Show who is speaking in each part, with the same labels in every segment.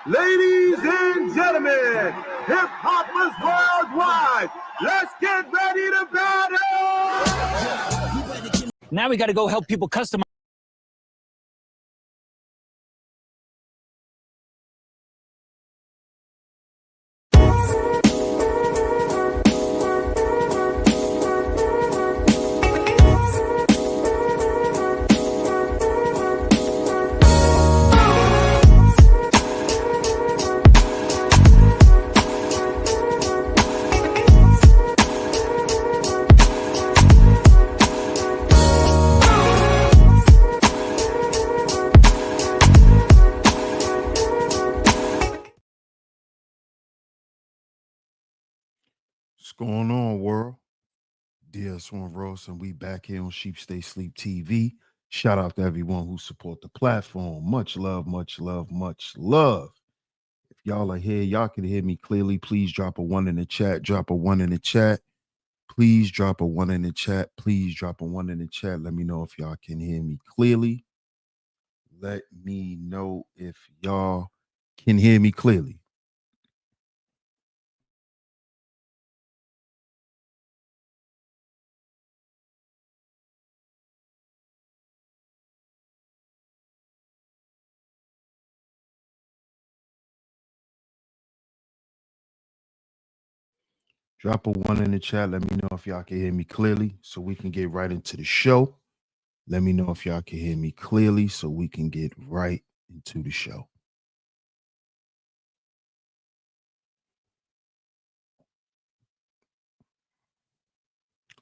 Speaker 1: Ladies and gentlemen, hip hoppers worldwide, let's get ready to battle!
Speaker 2: Now we got to go help people customize.
Speaker 3: What's going on, world? DS1 Ross, and we back here on Sheep Stay Sleep TV. Shout out to everyone who support the platform. Much love, much love, much love. If y'all are here, y'all can hear me clearly. Please drop a one in the chat. Drop a one in the chat. Please drop a one in the chat. Please drop a one in the chat. Let me know if y'all can hear me clearly. Let me know if y'all can hear me clearly. Drop a one in the chat. Let me know if y'all can hear me clearly so we can get right into the show. Let me know if y'all can hear me clearly so we can get right into the show.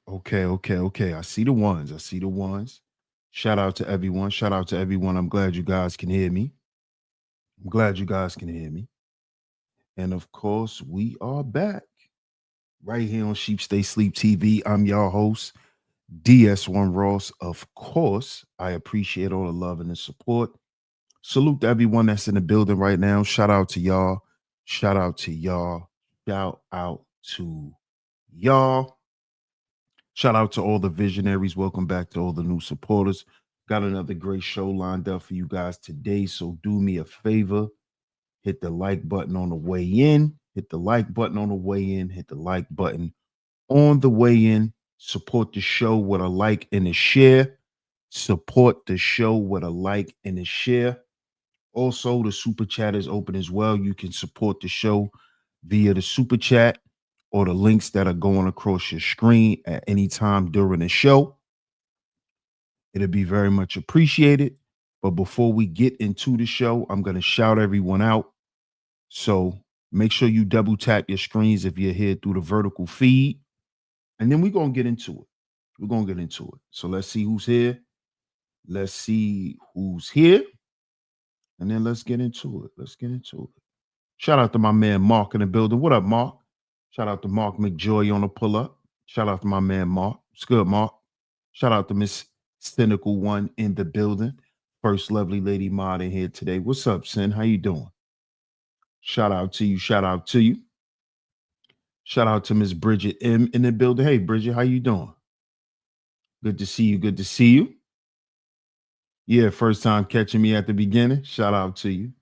Speaker 3: Okay. I see the ones. Shout out to everyone. I'm glad you guys can hear me. And of course, we are back right here on Sheep Stay Sleep TV. I'm your host, DS1 Ross. Of course, I appreciate all the love and the support. Salute to everyone that's in the building right now. Shout out to y'all. Shout out to y'all. Shout out to all the visionaries. Welcome back to all the new supporters. Got another great show lined up for you guys today. So do me a favor. Hit the like button on the way in. Hit the like button on the way in. Hit the like button on the way in. Support the show with a like and a share. Support the show with a like and a share. Also, the super chat is open as well. You can support the show via the super chat or the links that are going across your screen at any time during the show. It'll be very much appreciated. But before we get into the show, I'm going to shout everyone out. So make sure you double tap your screens if you're here through the vertical feed. And then we're going to get into it. So let's see who's here. And then let's get into it. Shout out to my man Mark in the building. What up, Mark? Shout out to Mark McJoy on the pull up. Shout out to my man Mark. It's good, Mark. Shout out to Miss Cynical One in the building. First lovely lady mod in here today. What's up, Sin? How you doing? Shout out to you. Shout out to Miss Bridget M in the building. Hey, Bridget, how you doing? Good to see you. Yeah, first time catching me at the beginning. Shout out to you.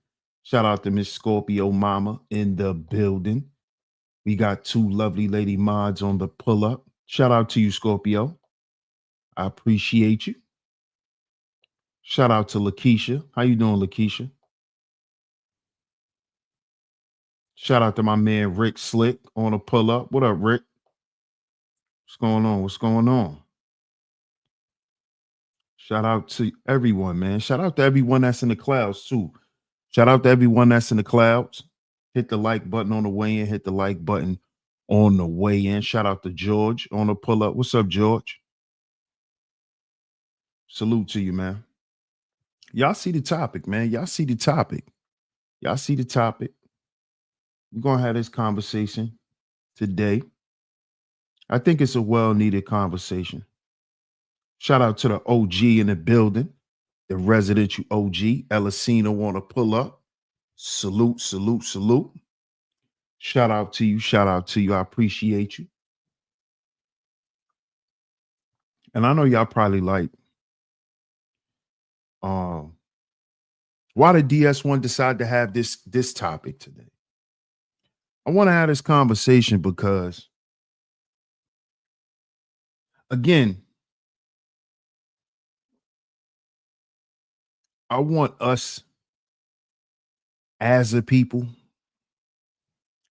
Speaker 3: Shout out to Miss Scorpio Mama in the building. We got two lovely lady mods on the pull up. Shout out to you, Scorpio. I appreciate you. Shout out to Lakeisha. How you doing, Lakeisha? Shout out to my man Rick Slick on the pull up. What up, Rick? What's going on? Shout out to everyone, man. Shout out to everyone that's in the clouds, too. Shout out to everyone that's in the clouds. Hit the like button on the way in. Hit the like button on the way in. Shout out to George on the pull up. What's up, George? Salute to you, man. Y'all see the topic, man. Y'all see the topic. We're going to have this conversation today. I think it's a well-needed conversation. Shout out to the OG in the building, the residential OG, Elisino want to pull up. Salute. Shout out to you. I appreciate you. And I know y'all probably like, Why did DS1 decide to have this topic today? I want to have this conversation because, again, I want us as a people,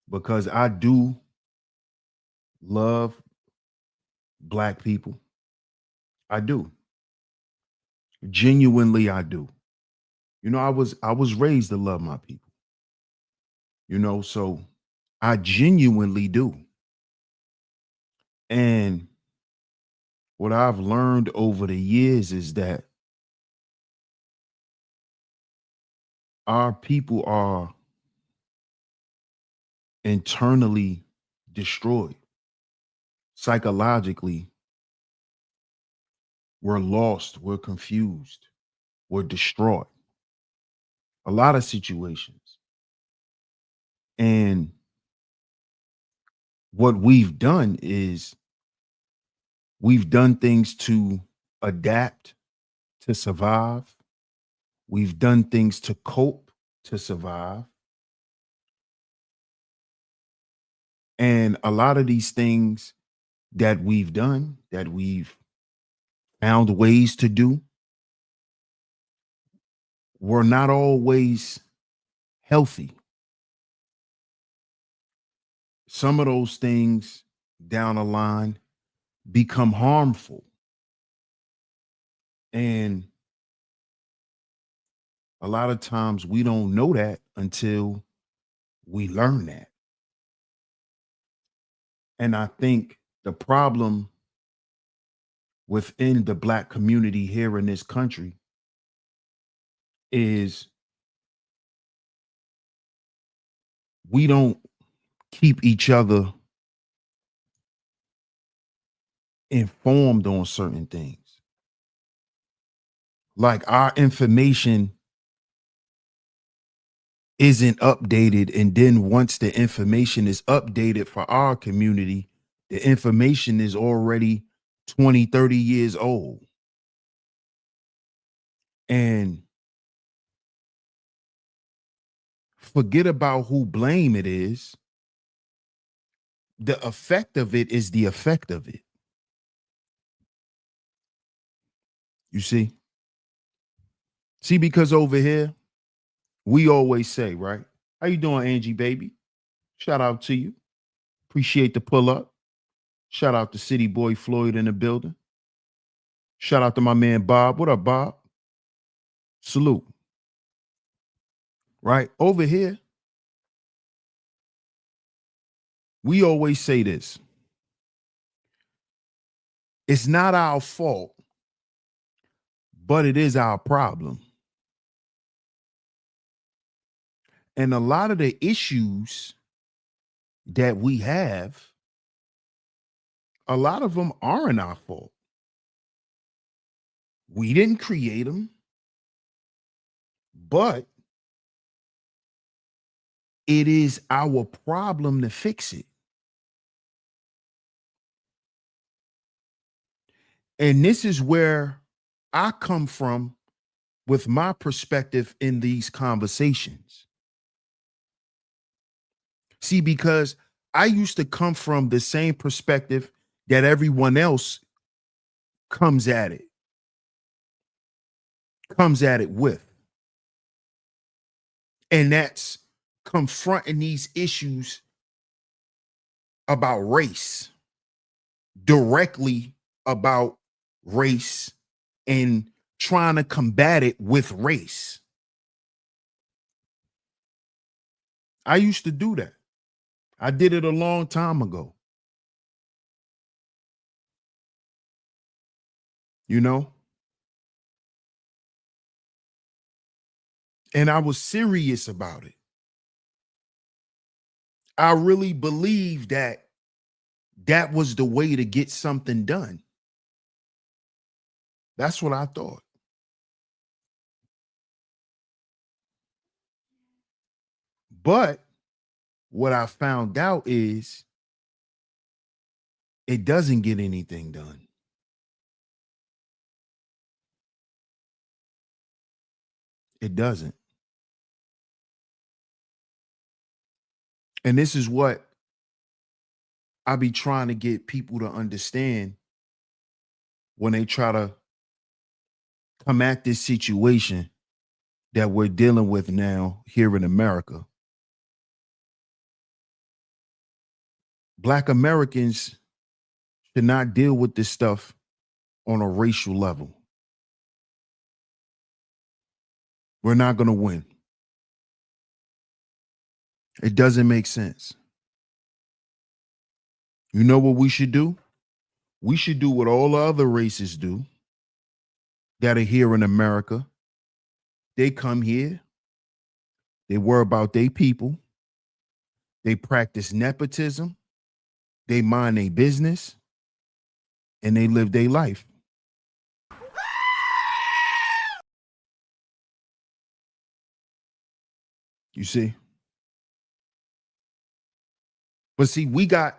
Speaker 3: because I do love Black people. I do. Genuinely, I do. I was raised to love my people. So I genuinely do. And what I've learned over the years is that our people are internally destroyed. Psychologically, we're lost, we're confused, we're distraught. A lot of situations. And what we've done is we've done things to adapt, to survive. We've done things to cope, to survive. And a lot of these things that we've done, that we've found ways to do, were not always healthy. Some of those things down the line become harmful. And a lot of times we don't know that until we learn that. And I think the problem within the Black community here in this country is we don't keep each other informed on certain things. Like our information isn't updated. And then once the information is updated for our community, the information is already 20, 30 years old. And forget about who blame it is. The effect of it is the effect of it. You see? See, because over here, we always say, right? How you doing, Angie, baby? Shout out to you. Appreciate the pull up. Shout out to City Boy Floyd in the building. Shout out to my man Bob. What up, Bob? Salute. Right? Over here, we always say this. It's not our fault, but it is our problem. And a lot of the issues that we have, a lot of them aren't our fault. We didn't create them, but it is our problem to fix it. And this is where I come from with my perspective in these conversations. See, because I used to come from the same perspective that everyone else comes at it with. And that's confronting these issues about race, directly about race, and trying to combat it with race. I used to do that. I did it a long time ago. You know? And I was serious about it. I really believed that that was the way to get something done. That's what I thought. But what I found out is it doesn't get anything done. It doesn't. And this is what I be trying to get people to understand when they try to come at this situation that we're dealing with now here in America. Black Americans should not deal with this stuff on a racial level. We're not going to win. It doesn't make sense. You know what we should do? We should do what all the other races do that are here in America. They come here, they worry about their people, they practice nepotism, they mind their business, and they live their life. You see? But see, we got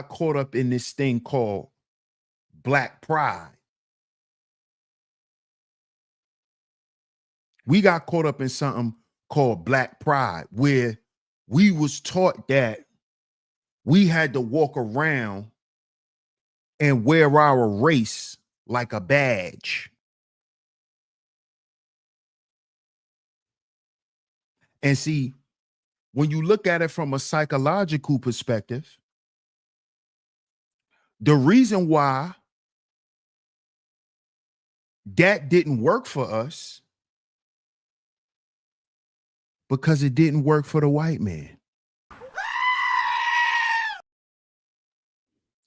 Speaker 3: caught up in this thing called black pride. We got caught up in something called black pride, where we was taught that we had to walk around and wear our race like a badge. And see, when you look at it from a psychological perspective, the reason why that didn't work for us, because it didn't work for the white man.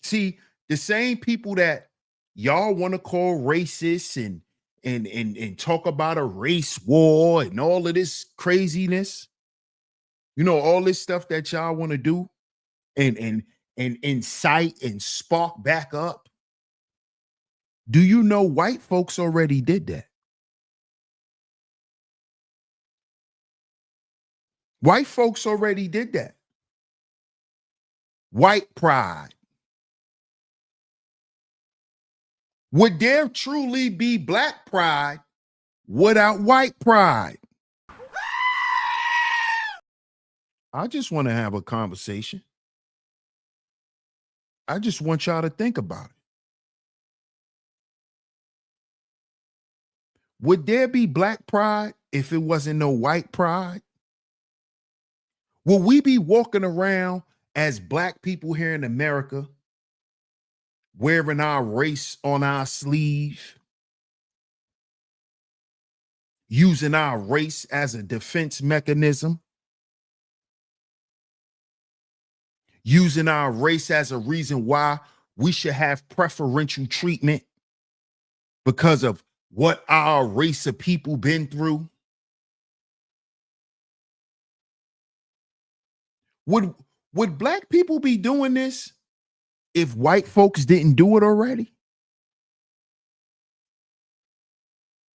Speaker 3: See, the same people that y'all want to call racist and talk about a race war and all of this craziness, you know, all this stuff that y'all want to do and incite and spark back up. Do you know white folks already did that? White folks already did that. White pride. Would there truly be black pride without white pride? I just want to have a conversation. I just want y'all to think about it. Would there be black pride if it wasn't no white pride? Will we be walking around as black people here in America wearing our race on our sleeve, using our race as a defense mechanism, using our race as a reason why we should have preferential treatment because of what our race of people been through? Would black people be doing this if white folks didn't do it already?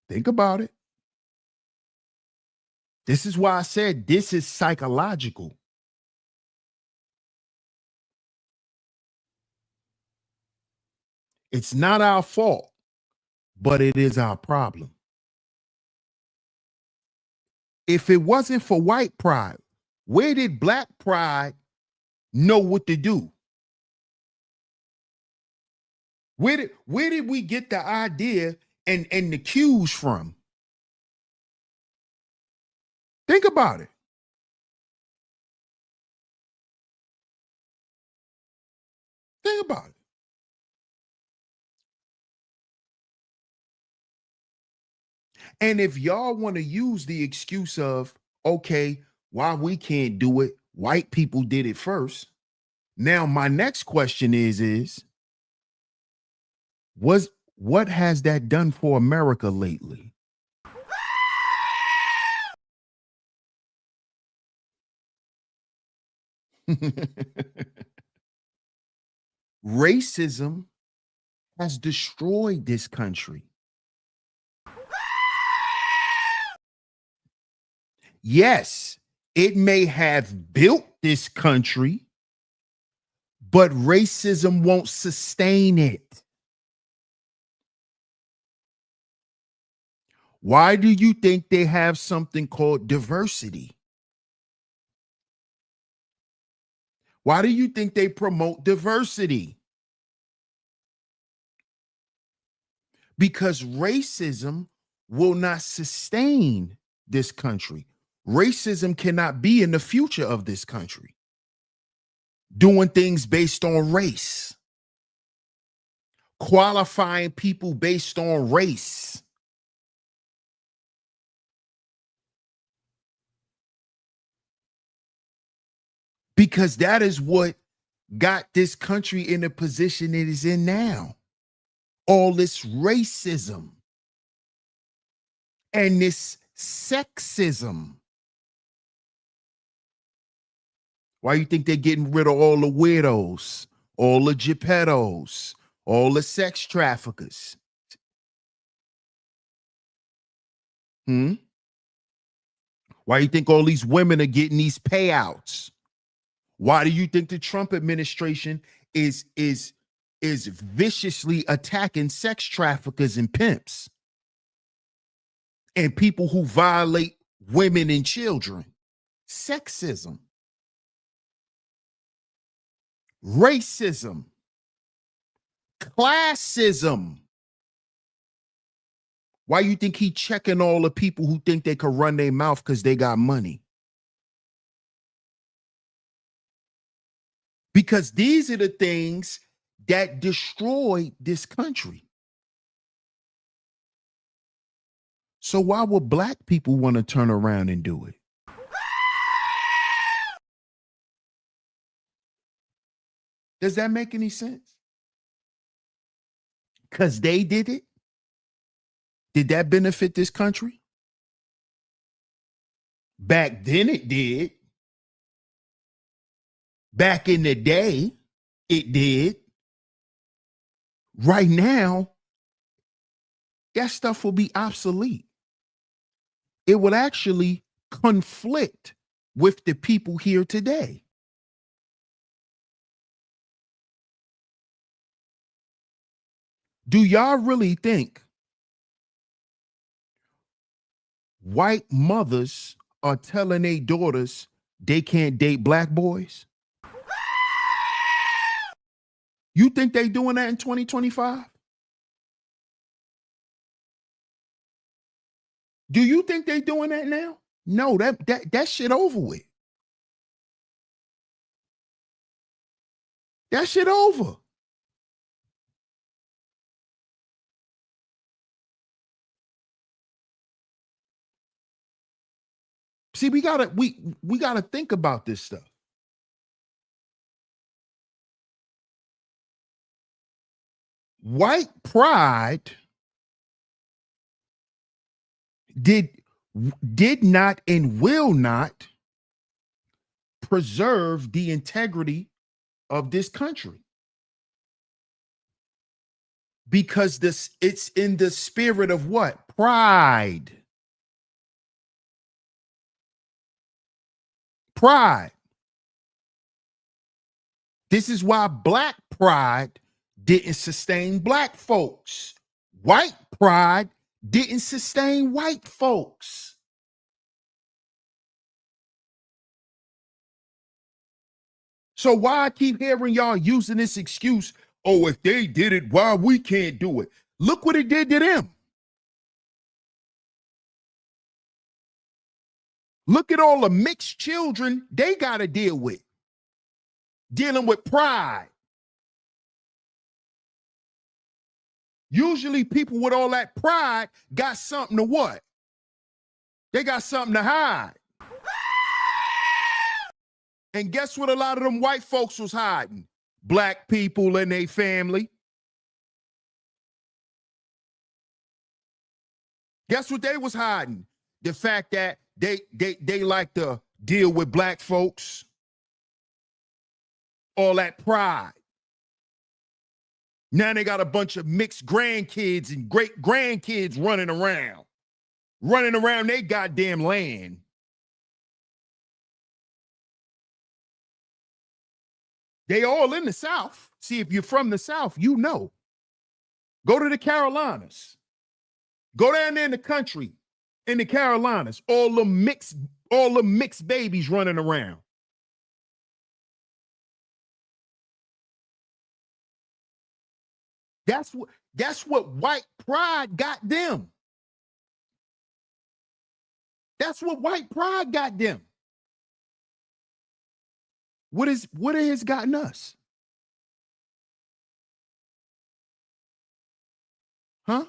Speaker 3: Think about it. This is why I said this is psychological. It's not our fault, but it is our problem. If it wasn't for white pride, where did black pride know what to do? Where did we get the idea and the cues from? Think about it. Think about it. And if y'all want to use the excuse of, okay, why we can't do it, white people did it first. Now, my next question is what has that done for America lately? Racism has destroyed this country. Yes, it may have built this country, but racism won't sustain it. Why do you think they have something called diversity? Why do you think they promote diversity? Because racism will not sustain this country. Racism cannot be in the future of this country. Doing things based on race, qualifying people based on race. Because that is what got this country in the position it is in now. All this racism and this sexism. Why you think they're getting rid of all the weirdos, all the Geppettos, all the sex traffickers? Why you think all these women are getting these payouts? Why do you think the Trump administration is viciously attacking sex traffickers and pimps and people who violate women and children? Sexism, racism, classism. Why you think he checking all the people who think they could run their mouth because they got money? Because these are the things that destroyed this country. So why would black people want to turn around and do it? Does that make any sense? Because they did it? Did that benefit this country? Back then it did. Back in the day, it did. Right now, that stuff will be obsolete. It would actually conflict with the people here today. Do y'all really think white mothers are telling their daughters they can't date black boys? You think they doing that in 2025? Do you think they doing that now? No, that shit over with. That shit over. See, we gotta think about this stuff. White pride did not and will not preserve the integrity of this country, because it's in the spirit of what? Pride. This is why black pride didn't sustain black folks. White pride didn't sustain white folks. So why I keep hearing y'all using this excuse, oh, if they did it, why we can't do it? Look what it did to them. Look at all the mixed children they got to deal with. Dealing with pride. Usually people with all that pride got something to what? They got something to hide. And guess what a lot of them white folks was hiding? Black people and their family. Guess what they was hiding? The fact that they like to deal with black folks. All that pride. Now they got a bunch of mixed grandkids and great grandkids running around their goddamn land. They all in the South. See, if you're from the South, you know. Go to the Carolinas. Go down there in the country, in the Carolinas. All the mixed babies running around. That's what white pride got them. That's what white pride got them. What has gotten us? Huh?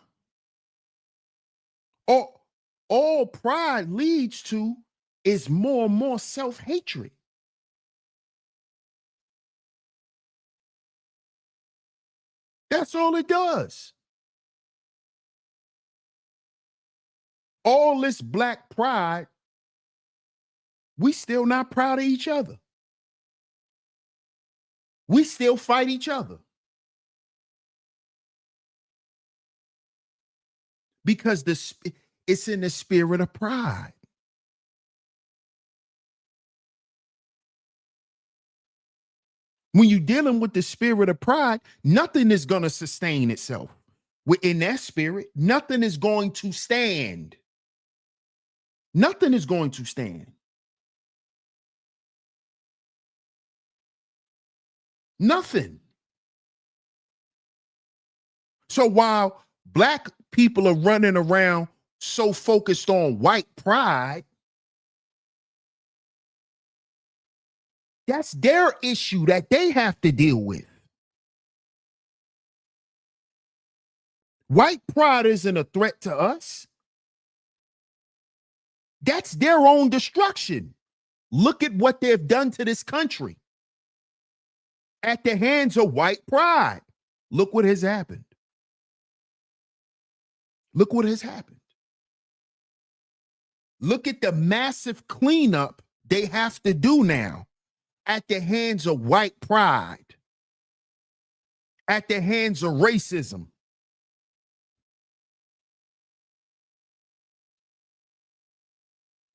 Speaker 3: All pride leads to is more and more self-hatred. That's all it does. All this black pride, we still not proud of each other. We still fight each other. Because it's in the spirit of pride. When you're dealing with the spirit of pride, nothing is going to sustain itself. Within that spirit, nothing is going to stand. Nothing is going to stand. Nothing. So while black people are running around so focused on white pride, that's their issue that they have to deal with. White pride isn't a threat to us. That's their own destruction. Look at what they've done to this country at the hands of white pride. Look what has happened. Look what has happened. Look at the massive cleanup they have to do now at the hands of white pride, at the hands of racism.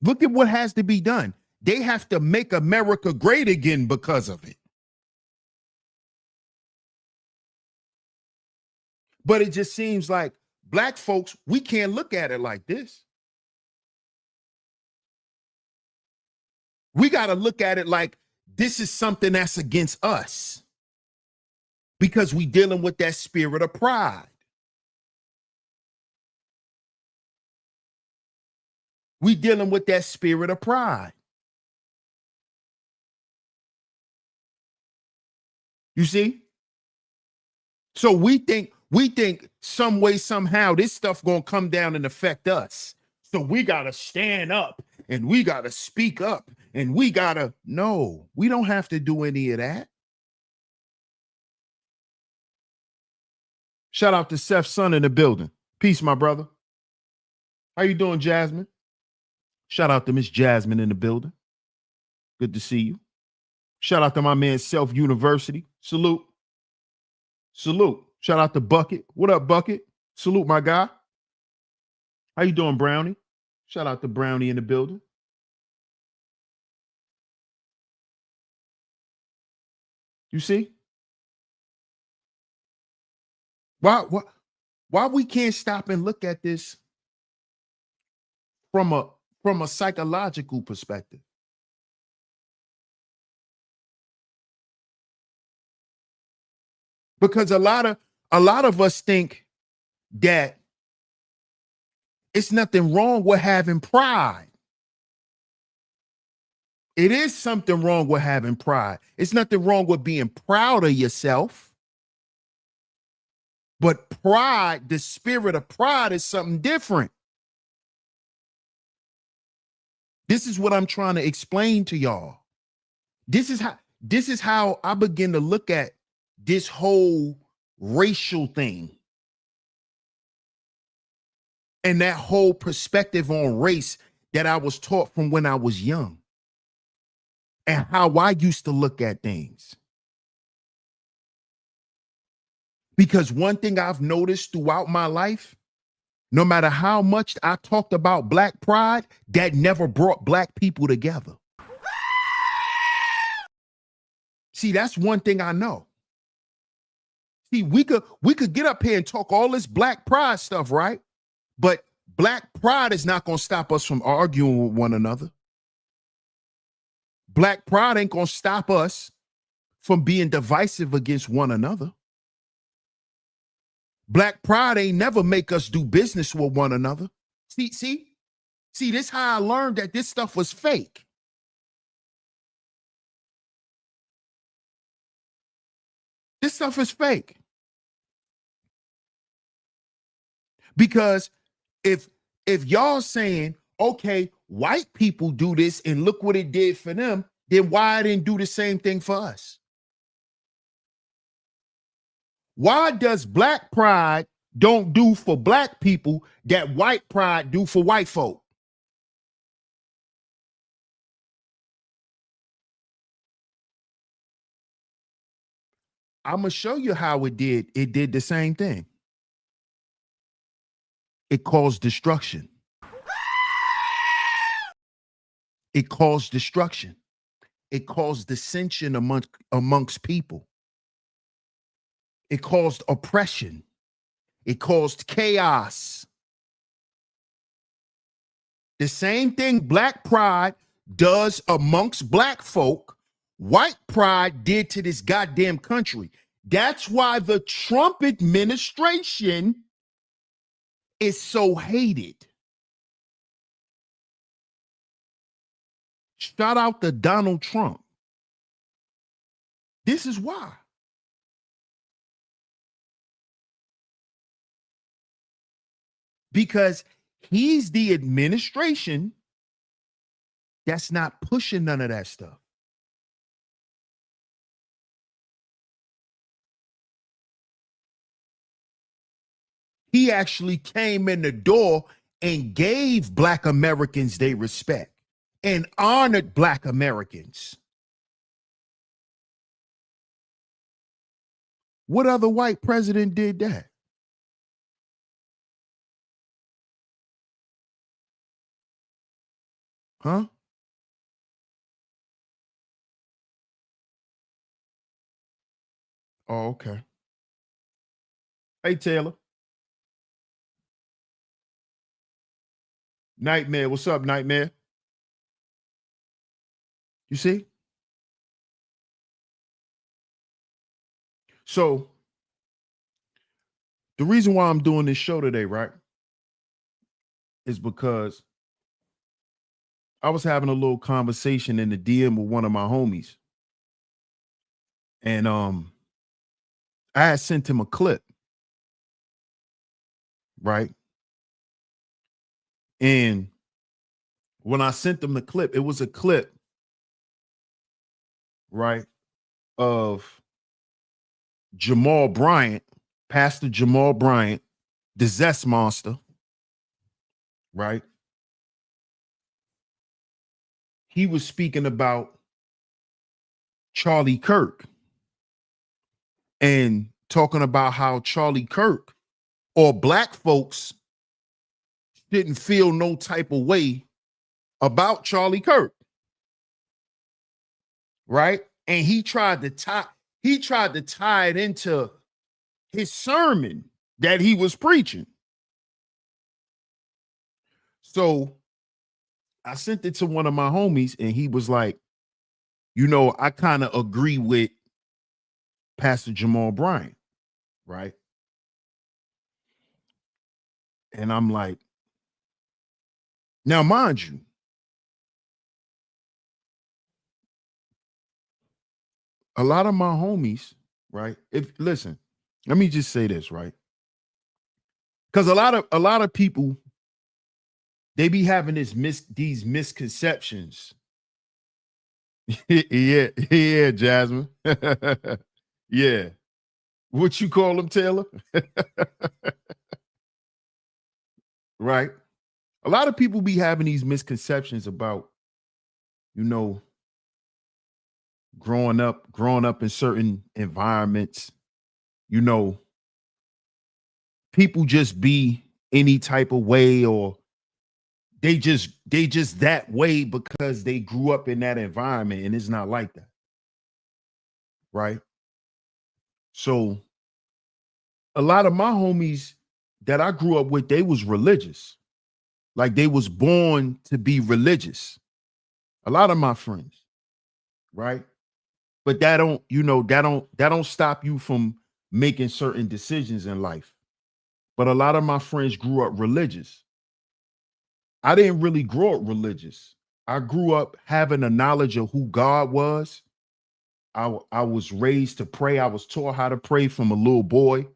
Speaker 3: Look at what has to be done. They have to make America great again because of it. But it just seems like black folks, we can't look at it like this. We got to look at it like this is something that's against us because we dealing with that spirit of pride. We dealing with that spirit of pride. You see? So we think some way, somehow this stuff gonna come down and affect us. So we gotta stand up and we gotta speak up and we gotta, no, we don't have to do any of that. Shout out to Seth's son in the building. Peace, my brother. How you doing, Jasmine? Shout out to Miss Jasmine in the building. Good to see you. Shout out to my man Self University. Salute. Salute. Shout out to Bucket. What up, Bucket? Salute, my guy. How you doing, Brownie? Shout out to Brownie in the building. You see? Why we can't stop and look at this from a psychological perspective? Because a lot of us think that it's nothing wrong with having pride. It is something wrong with having pride. It's nothing wrong with being proud of yourself. But pride, the spirit of pride, is something different. This is what I'm trying to explain to y'all. This is how I begin to look at this whole racial thing and that whole perspective on race that I was taught from when I was young and how I used to look at things. Because one thing I've noticed throughout my life, no matter how much I talked about black pride, that never brought black people together. See, that's one thing I know. See, we could get up here and talk all this black pride stuff, right? But black pride is not going to stop us from arguing with one another. Black pride ain't going to stop us from being divisive against one another. Black pride ain't never make us do business with one another. See, this how I learned that this stuff was fake. This stuff is fake. Because if y'all saying, okay, white people do this and look what it did for them, then why I didn't do the same thing for us? Why does black pride don't do for black people that white pride do for white folk? I'm going to show you how it did. It did the same thing. It caused destruction. It caused destruction. It caused dissension amongst people. It caused oppression. It caused chaos. The same thing black pride does amongst black folk, white pride did to this goddamn country. That's why the Trump administration is so hated. Shout out to Donald Trump. This is why. Because he's the administration that's not pushing none of that stuff. He actually came in the door and gave black Americans their respect and honored black Americans. What other white president did that? Huh? Oh, okay. Hey, Taylor. Nightmare. What's up, Nightmare? You see? So, the reason why I'm doing this show today, right, is because I was having a little conversation in the DM with one of my homies. And I had sent him a clip, right? And when I sent him the clip, it was a clip, right, of Jamal Bryant, Pastor Jamal Bryant, the Zest Monster, right? He was speaking about Charlie Kirk and talking about how Charlie Kirk or black folks didn't feel no type of way about Charlie Kirk, right? And he tried to tie it into his sermon that he was preaching. So I sent it to one of my homies and he was like, you know, I kind of agree with Pastor Jamal Bryant, right? And I'm like, now mind you, a lot of my homies, right? Listen, let me just say this, right? Because a lot of people, they be having these misconceptions. yeah, Jasmine. Yeah. What you call them, Taylor? Right. A lot of people be having these misconceptions about, you know, growing up in certain environments, you know, people just be any type of way, or they just that way because they grew up in that environment, and it's not like that. Right. So a lot of my homies that I grew up with, they was religious. Like they was born to be religious. A lot of my friends, right? But that don't stop you from making certain decisions in life. but a lot of my friends grew up religious. I didn't really grow up religious. I grew up having a knowledge of who God was. I was raised to pray. I was taught how to pray from a little boy.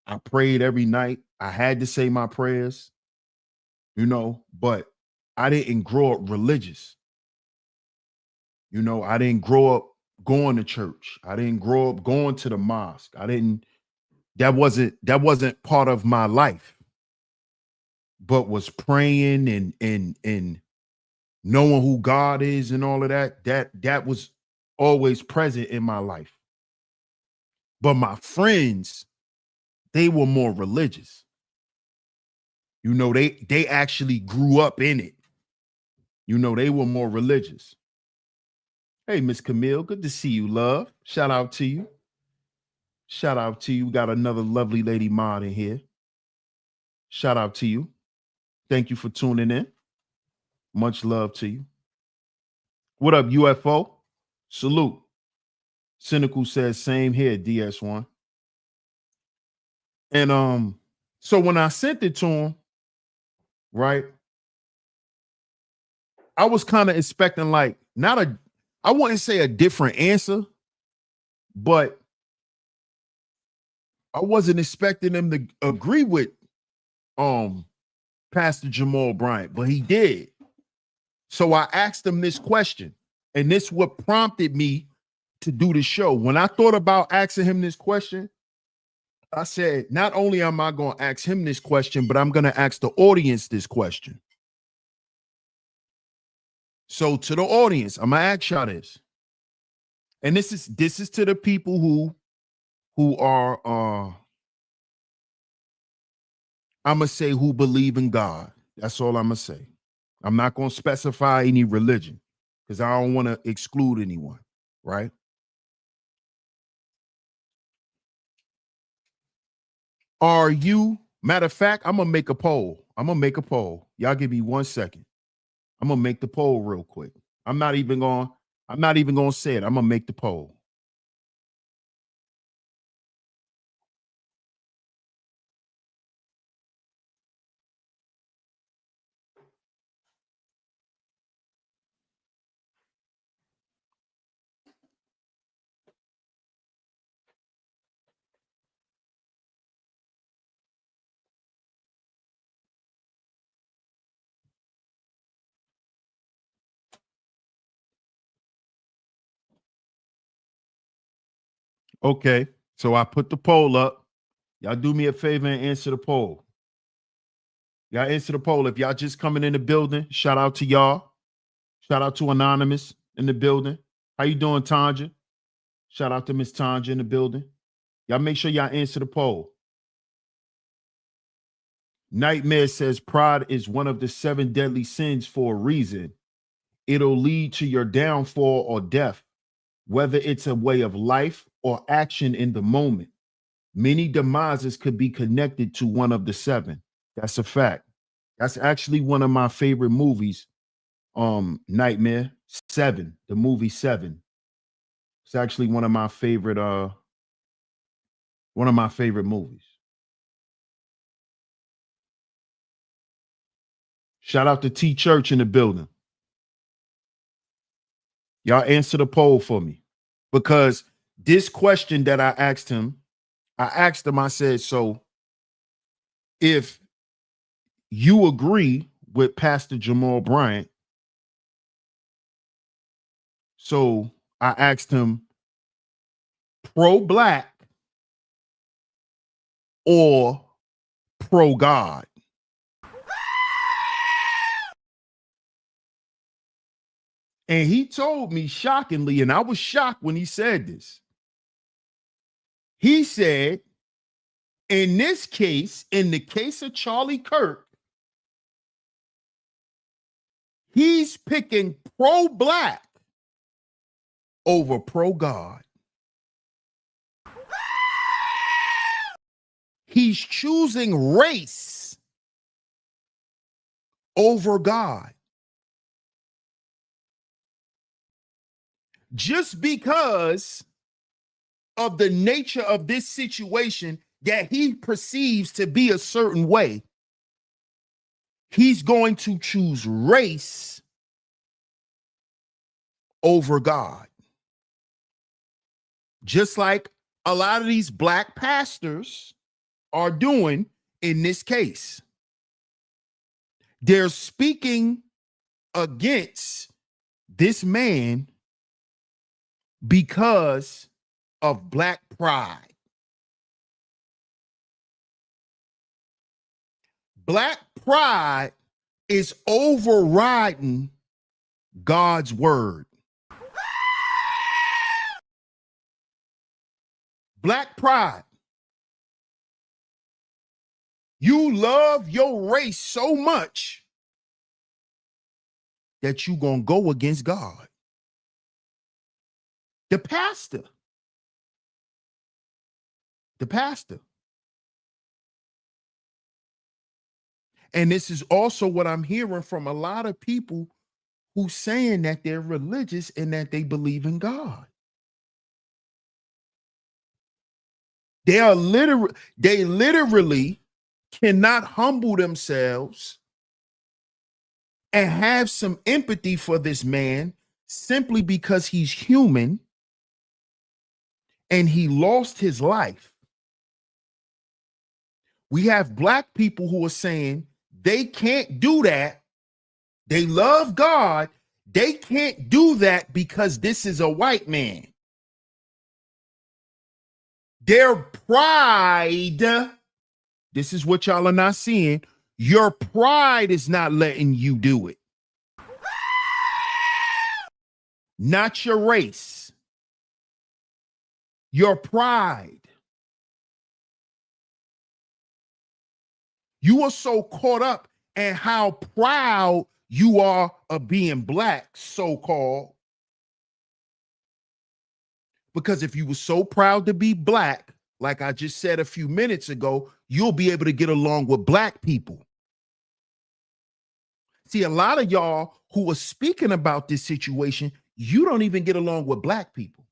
Speaker 3: I prayed every night. I had to say my prayers, but I didn't grow up religious. I didn't grow up going to church. I didn't grow up going to the mosque. That wasn't part of my life, but was praying and knowing who God is and all of that was always present in my life. But my friends, they were more religious. They actually grew up in it. They were more religious. Hey, Miss Camille, good to see you, love. Shout out to you. Shout out to you. Got another lovely lady mod in here. Shout out to you. Thank you for tuning in. Much love to you. What up, UFO? Salute. Cynical says same here, DS1. And so when I sent it to him, right, I was kind of expecting I wouldn't say a different answer, but I wasn't expecting him to agree with Pastor Jamal Bryant, but he did. So I asked him this question, and this what prompted me to do the show. When I thought about asking him this question, I said, not only am I going to ask him this question, but I'm going to ask the audience this question. So to the audience, I'm going to ask y'all this. And this is to the people who are I'm going to say who believe in God. That's all I'm going to say. I'm not going to specify any religion because I don't want to exclude anyone, right? Are you, matter of fact, I'm going to make a poll. Y'all give me 1 second. I'm going to make the poll real quick. I'm not even going to say it. I'm going to make the poll. Okay, so I put the poll up. Y'all do me a favor and answer the poll. Y'all answer the poll. If y'all just coming in the building, shout out to y'all. Shout out to Anonymous in the building. How you doing, Tanja? Shout out to Miss Tanja in the building. Y'all make sure y'all answer the poll. Nightmare says pride is one of the 7 deadly sins for a reason. It'll lead to your downfall or death, whether it's a way of life or action in the moment. Many demises could be connected to one of the 7. That's a fact. That's actually one of my favorite movies. Nightmare 7, the movie 7. It's actually one of my favorite movies. Shout out to T Church in the building. Y'all answer the poll for me, because this question that I asked him, I said, so if you agree with Pastor Jamal Bryant, so I asked him, pro-black or pro-God? And he told me shockingly, and I was shocked when he said this. He said, in this case, in the case of Charlie Kirk, he's picking pro-black over pro-God. He's choosing race over God. Just because of the nature of this situation that he perceives to be a certain way, he's going to choose race over God. Just like a lot of these black pastors are doing in this case. They're speaking against this man because of black pride. Black pride is overriding God's word. Black pride. You love your race so much that you're going to go against God. The pastor. And this is also what I'm hearing from a lot of people who saying that they're religious and that they believe in God. They literally cannot humble themselves and have some empathy for this man simply because he's human and he lost his life. We have black people who are saying they can't do that. They love God. They can't do that because this is a white man. Their pride, this is what y'all are not seeing. Your pride is not letting you do it. Not your race. Your pride. You are so caught up in how proud you are of being black, so-called. Because if you were so proud to be black, like I just said a few minutes ago, you'll be able to get along with black people. See, a lot of y'all who are speaking about this situation, you don't even get along with black people.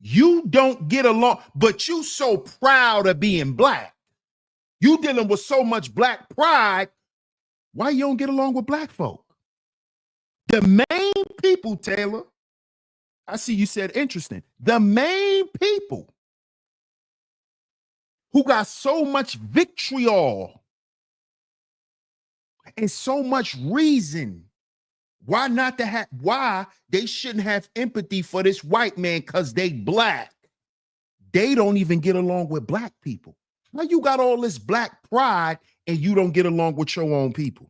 Speaker 3: You don't get along, but you so proud of being black. You dealing with so much black pride. Why you don't get along with black folk? The main people, Taylor, I see you said interesting. The main people who got so much vitriol and so much reason why not to have, why they shouldn't have empathy for this white man because they black. They don't even get along with black people. Now you got all this black pride and you don't get along with your own people.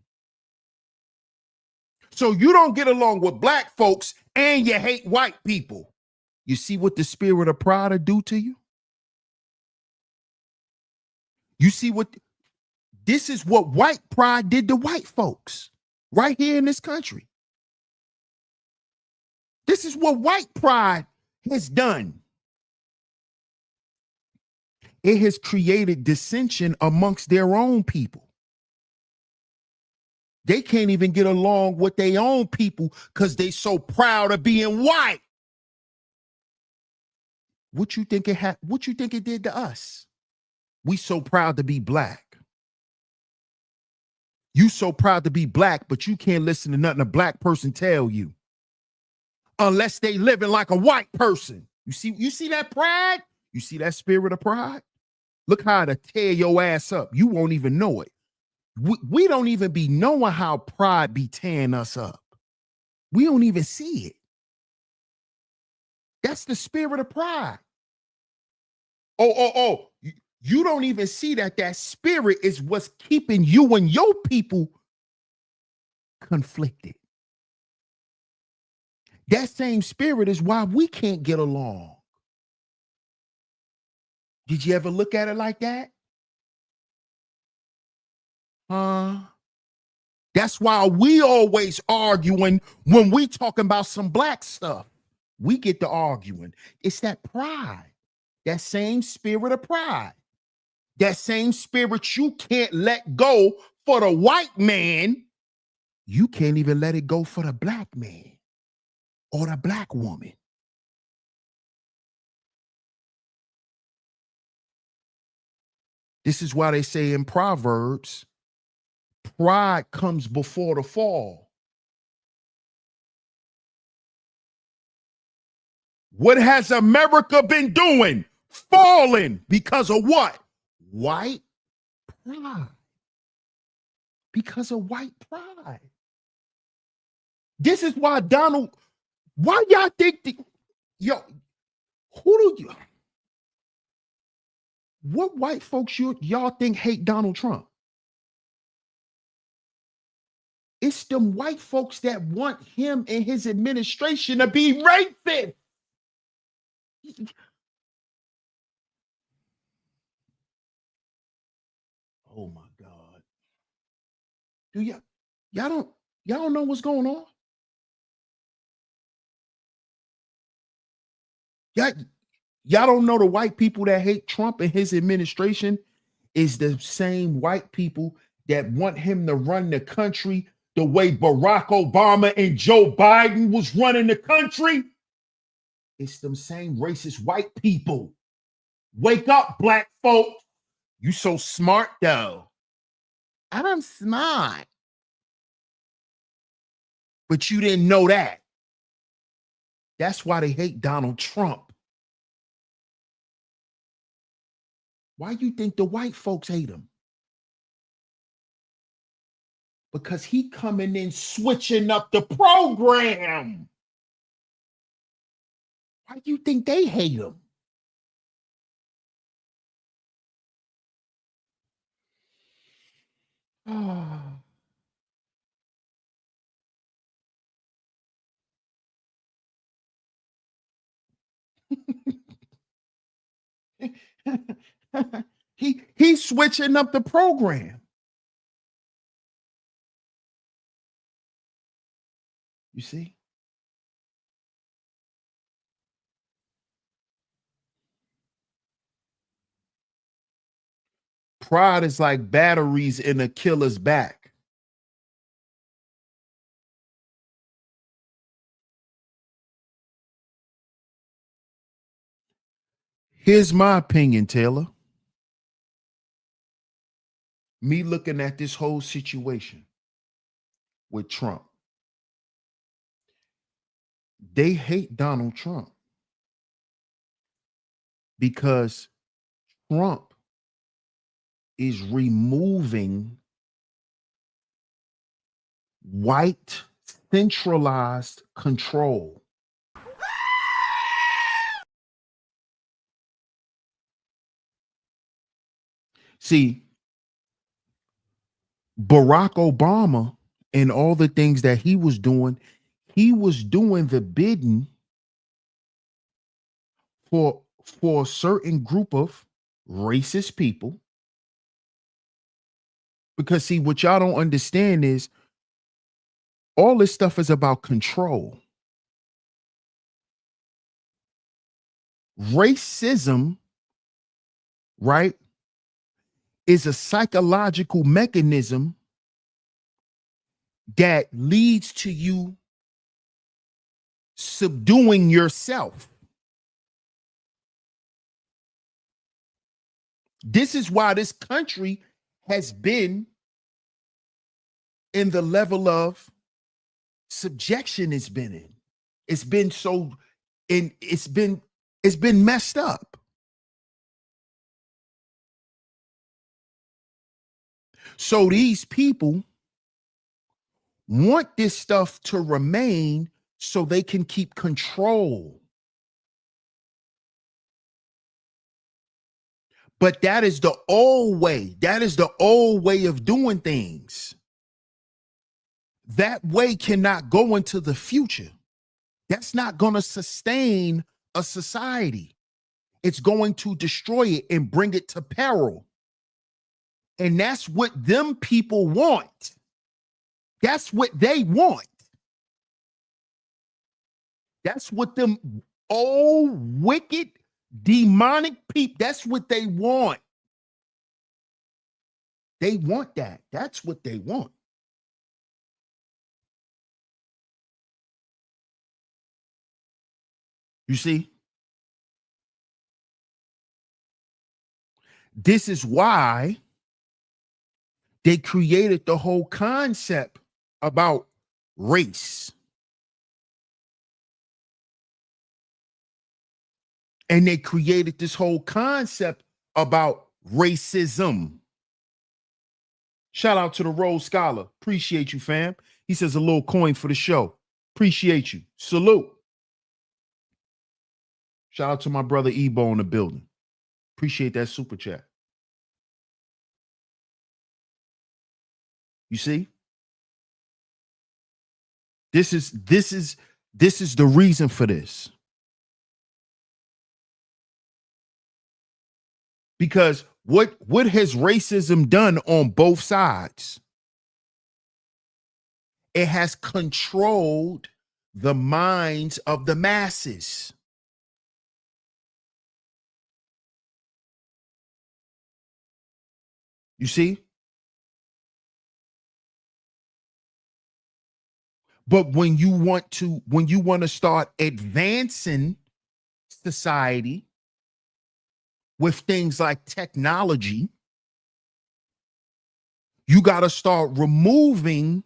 Speaker 3: So you don't get along with black folks and you hate white people. You see what the spirit of pride will do to you? You see what, this is what white pride did to white folks right here in this country. This is what white pride has done. It has created dissension amongst their own people. They can't even get along with their own people because they so proud of being white. What you think it did to us? We so proud to be black. You so proud to be black, but you can't listen to nothing a black person tell you. Unless they living like a white person. You see that pride? You see that spirit of pride? Look how to tear your ass up. You won't even know it. We don't even be knowing how pride be tearing us up. We don't even see it. That's the spirit of pride. Oh. You don't even see that spirit is what's keeping you and your people conflicted. That same spirit is why we can't get along. Did you ever look at it like that? That's why we always arguing when we talking about some black stuff. We get to arguing. It's that pride, that same spirit of pride, that same spirit you can't let go for the white man. You can't even let it go for the black man or the black woman. This is why they say in Proverbs, pride comes before the fall. What has America been doing? Falling because of what? White pride. Because of white pride. This is why why y'all think what white folks y'all think hate Donald Trump? It's them white folks that want him and his administration to be racist. Oh my God. Do y'all don't know what's going on? Y'all don't know the white people that hate Trump and his administration is the same white people that want him to run the country the way Barack Obama and Joe Biden was running the country. It's them same racist white people. Wake up, black folk. You so smart though. I'm smart. But you didn't know that. That's why they hate Donald Trump. Why you think the white folks hate him? Because he coming in switching up the program. Why do you think they hate him? He's switching up the program. You see? Pride is like batteries in a killer's back. Here's my opinion, Taylor. Me looking at this whole situation with Trump. They hate Donald Trump because Trump is removing white centralized control. See, Barack Obama and all the things that he was doing the bidding for a certain group of racist people. Because see, what y'all don't understand is all this stuff is about control. Racism, right, is a psychological mechanism that leads to you subduing yourself. This is why this country has been in the level of subjection it's been in. It's been so, and it's been messed up. So these people want this stuff to remain so they can keep control. But that is the old way. That is the old way of doing things. That way cannot go into the future. That's not going to sustain a society. It's going to destroy it and bring it to peril. And that's what them people want. That's what they want. That's what them old, wicked, demonic people, that's what they want. They want that. That's what they want. You see? This is why they created the whole concept about race. And they created this whole concept about racism. Shout out to the Rhodes Scholar. Appreciate you, fam. He says a little coin for the show. Appreciate you. Salute. Shout out to my brother Ebo in the building. Appreciate that super chat. You see? This is the reason for this. Because what has racism done on both sides? It has controlled the minds of the masses. You see? But when you want to start advancing society with things like technology, you got to start removing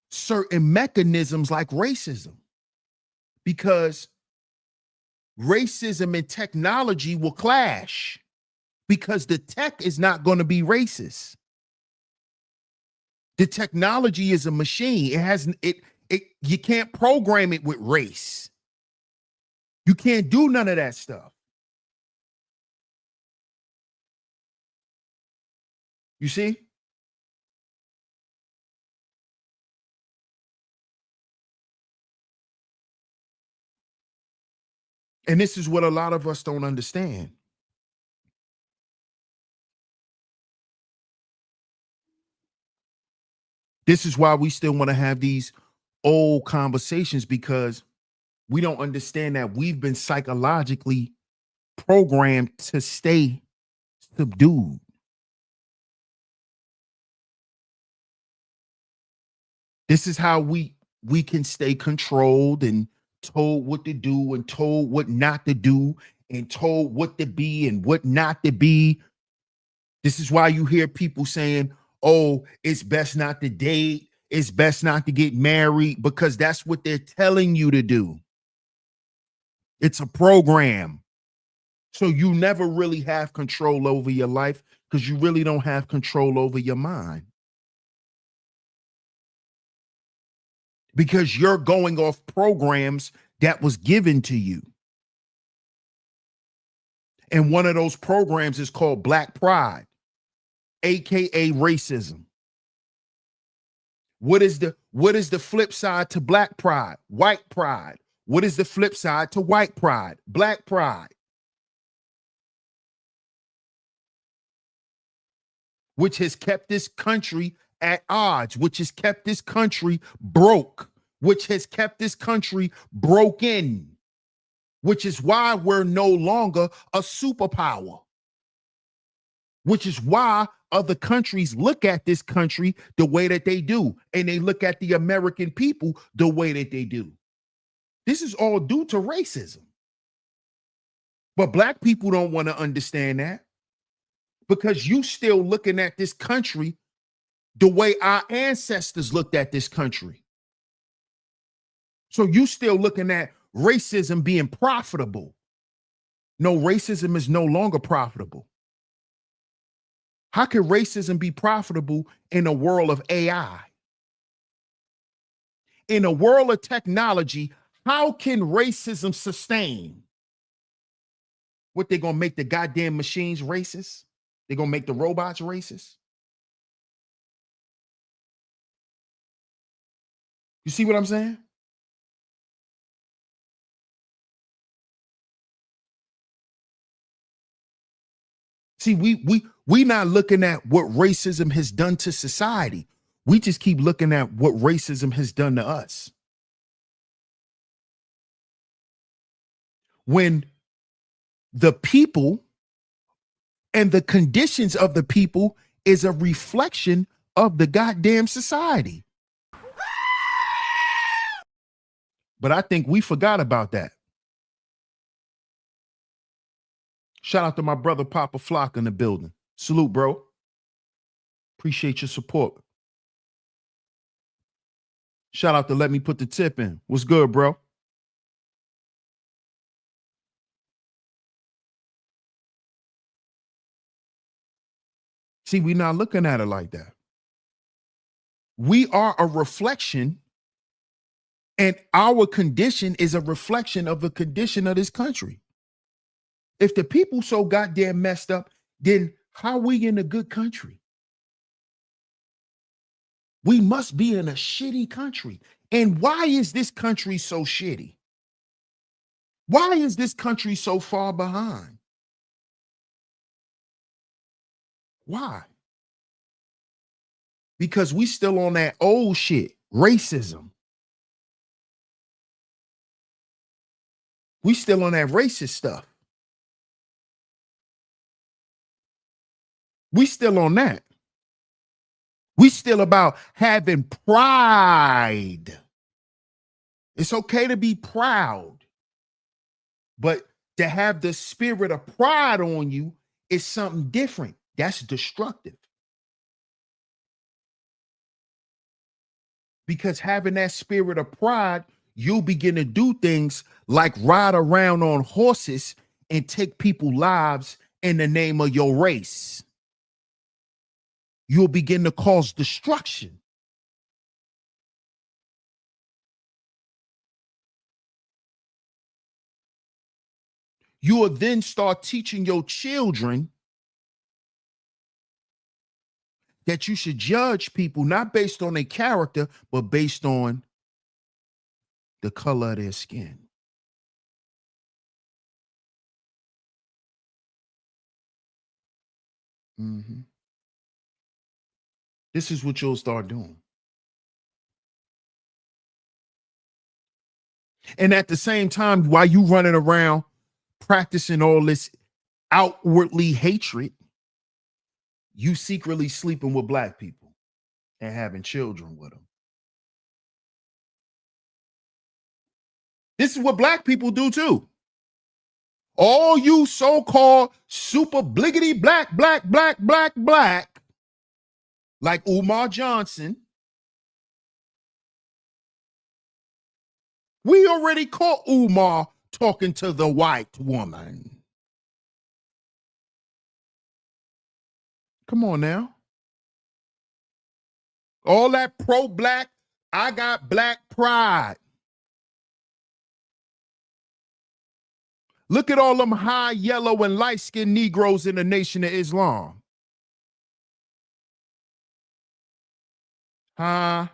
Speaker 3: certain mechanisms like racism, because racism and technology will clash, because the tech is not going to be racist. The technology is a machine. You can't program it with race. You can't do none of that stuff. You see? And this is what a lot of us don't understand. This is why we still want to have these old conversations, because we don't understand that we've been psychologically programmed to stay subdued. This is how we can stay controlled and told what to do and told what not to do and told what to be and what not to be. This is why you hear people saying, oh, it's best not to date, it's best not to get married, because that's what they're telling you to do. It's a program. So you never really have control over your life, because you really don't have control over your mind. Because you're going off programs that was given to you. And one of those programs is called Black Pride, aka racism. What is the flip side to Black Pride? White pride. What is the flip side to white pride? Black pride. Which has kept this country at odds, which has kept this country broke, which has kept this country broken, which is why we're no longer a superpower, which is why other countries look at this country the way that they do, and they look at the American people the way that they do. This is all due to racism. But Black people don't want to understand that, because you still looking at this country the way our ancestors looked at this country. So you still looking at racism being profitable. No, racism is no longer profitable. How can racism be profitable in a world of AI? In a world of technology, how can racism sustain? What, they're going to make the goddamn machines racist? They're going to make the robots racist? You see what I'm saying? See, we not looking at what racism has done to society. We just keep looking at what racism has done to us. When the people and the conditions of the people is a reflection of the goddamn society. But I think we forgot about that. Shout out to my brother Papa Flock in the building. Salute, bro. Appreciate your support. Shout out to Let Me Put the Tip In. What's good, bro? See, we're not looking at it like that. We are a reflection, and our condition is a reflection of the condition of this country. If the people so goddamn messed up, then how are we in a good country? We must be in a shitty country. And why is this country so shitty? Why is this country so far behind? Why? Because we still on that old shit, racism. We still on that racist stuff. We still on that. We still about having pride. It's okay to be proud, but to have the spirit of pride on you is something different. That's destructive. Because having that spirit of pride, you'll begin to do things like ride around on horses and take people's lives in the name of your race. You'll begin to cause destruction. You will then start teaching your children that you should judge people not based on their character, but based on the color of their skin. Mm-hmm. This is what you'll start doing. And at the same time, while you running around practicing all this outwardly hatred, you secretly sleeping with black people and having children with them. This is what black people do too. All you so-called super bliggity black, like Umar Johnson, we already caught Umar talking to the white woman. Come on now. All that pro-black, I got black pride. Look at all them high yellow and light-skinned Negroes in the Nation of Islam. Huh?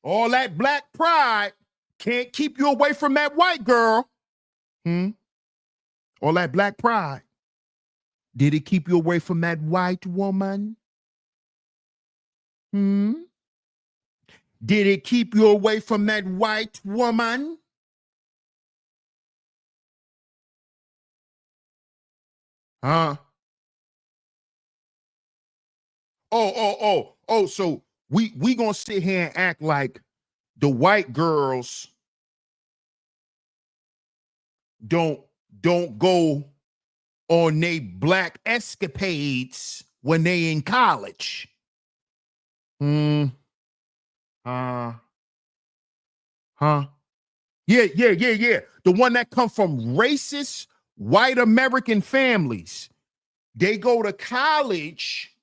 Speaker 3: All that black pride can't keep you away from that white girl. All that black pride. Did it keep you away from that white woman? Did it keep you away from that white woman? Huh? So we gonna sit here and act like the white girls don't go on they black escapades when they in college. Yeah. The one that come from racist white American families. They go to college.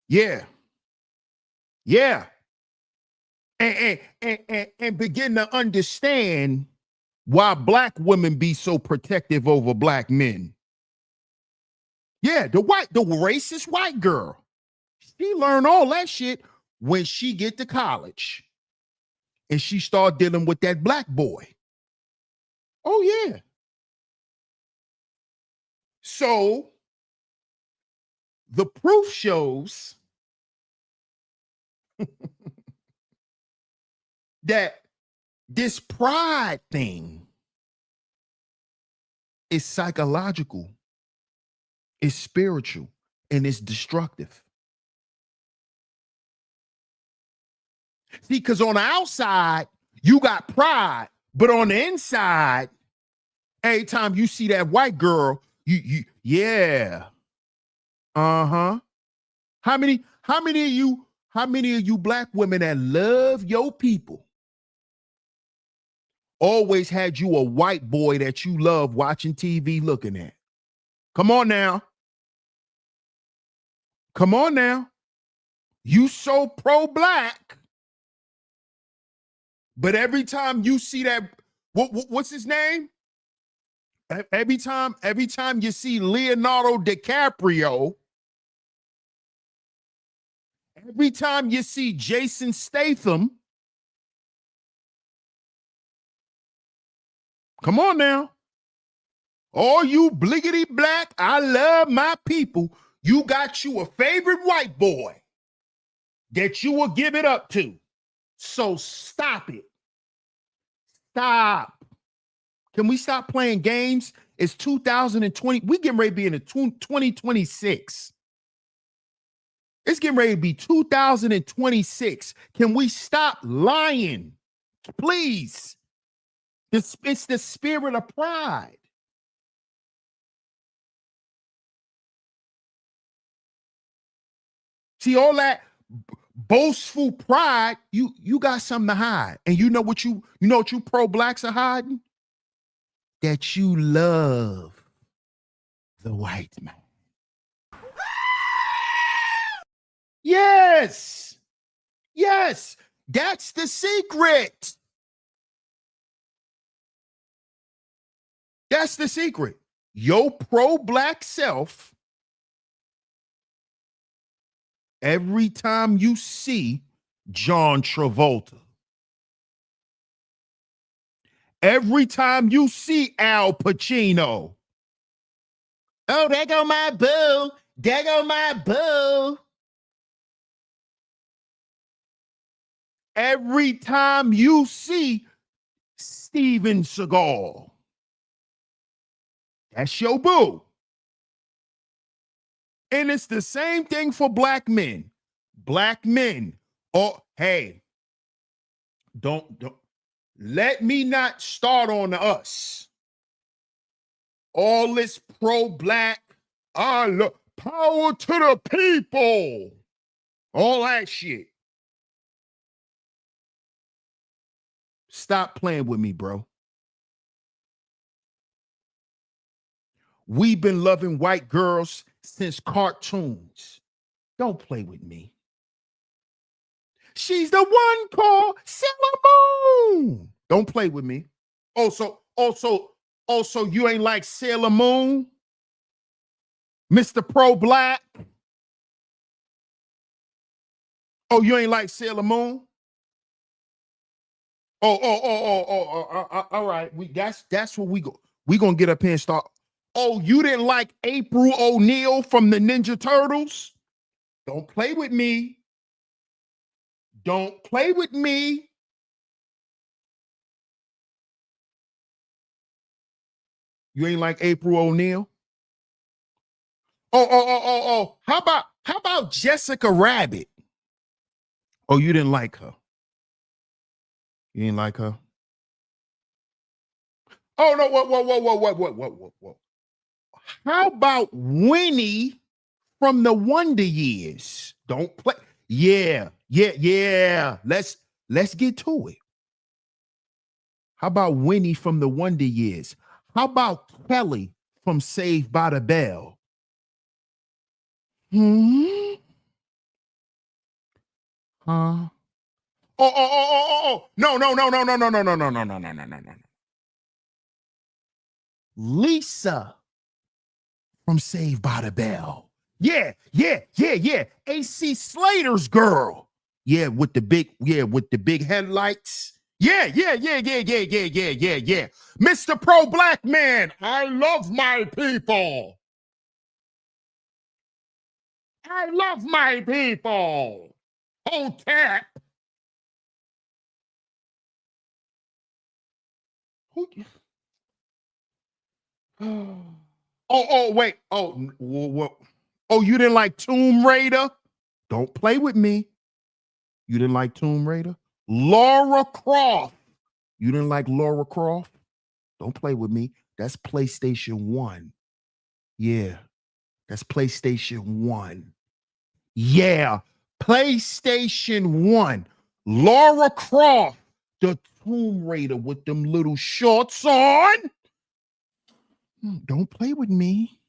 Speaker 3: Yeah. And begin to understand why black women be so protective over black men. Yeah, the racist white girl. She learned all that shit when she get to college. And she start dealing with that black boy. Oh, yeah. So the proof shows that this pride thing is psychological, it's spiritual, and it's destructive. See, because on the outside, you got pride, but on the inside, every time you see that white girl, yeah. Uh-huh. How many of you black women that love your people always had you a white boy that you love watching TV looking at? Come on now. Come on now. You so pro-black, but every time you see that, what's his name? Every time you see Leonardo DiCaprio, every time you see Jason Statham, come on now. All you bliggity black, I love my people. You got you a favorite white boy that you will give it up to. So stop it. Stop. Can we stop playing games? It's 2020. We getting ready to be in the 2026. It's getting ready to be 2026. Can we stop lying? Please. It's the spirit of pride. See, all that boastful pride, you got something to hide. And you know what you pro-blacks are hiding? That you love the white man. Yes. Yes. That's the secret. That's the secret. Your pro-black self, every time you see John Travolta, every time you see Al Pacino, oh, there go my boo. There go my boo. Every time you see Steven Seagal, that's your boo. And it's the same thing for black men. Black men. Oh, hey, don't let me not start on us. All this pro-black, I love power to the people. All that shit. Stop playing with me, bro. We've been loving white girls since cartoons. Don't play with me. She's the one called Sailor Moon. Don't play with me. Also, you ain't like Sailor Moon? Mr. Pro-Black? Oh, you ain't like Sailor Moon? All right. That's what we go. We gonna get up here and start. Oh, you didn't like April O'Neil from the Ninja Turtles? Don't play with me. Don't play with me. You ain't like April O'Neil? Oh. How about Jessica Rabbit? Oh, you didn't like her. You didn't like her? Oh, no, what? How about Winnie from the Wonder Years? Don't play. Yeah. Let's get to it. How about Winnie from the Wonder Years? How about Kelly from Saved by the Bell? Huh? Oh. No. Lisa from Saved by the Bell. Yeah. AC Slater's girl. Yeah, with the big headlights. Yeah. Mr. Pro-Black Man, I love my people. I love my people. Hotep. Who? Wait. Oh, you didn't like Tomb Raider? Don't play with me. You didn't like Tomb Raider? Laura Croft. You didn't like Laura Croft? Don't play with me. That's PlayStation 1. Yeah, that's PlayStation 1. Yeah, PlayStation 1. Laura Croft, the Tomb Raider with them little shorts on. Don't play with me.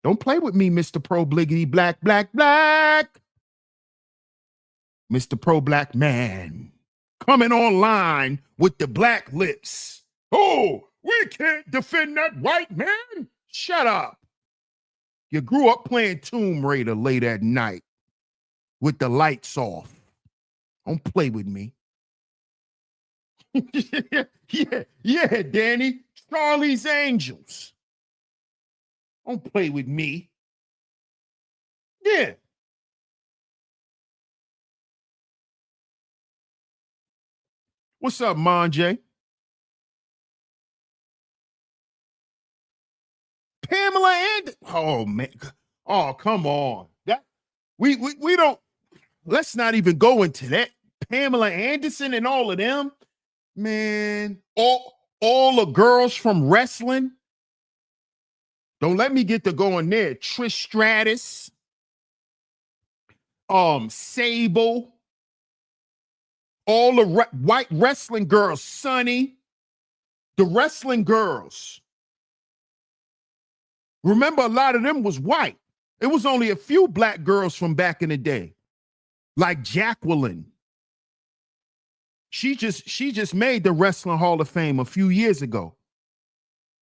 Speaker 3: Don't play with me, Mr. Pro Bliggity Black, Black, Black. Mr. Pro Black Man. Coming online with the black lips. Oh, we can't defend that white man. Shut up. You grew up playing Tomb Raider late at night with the lights off. Don't play with me. yeah, Danny. Charlie's Angels. Don't play with me. Yeah. What's up, Monjay? Pamela and oh man. Oh, come on. That we don't, let's not even go into that. Pamela Anderson and all of them. Man, all the girls from wrestling. Don't let me get to going there. Trish Stratus, Sable, all the white wrestling girls, Sunny, the wrestling girls. Remember, a lot of them was white. It was only a few black girls from back in the day, like Jacqueline. She just made the Wrestling Hall of Fame a few years ago.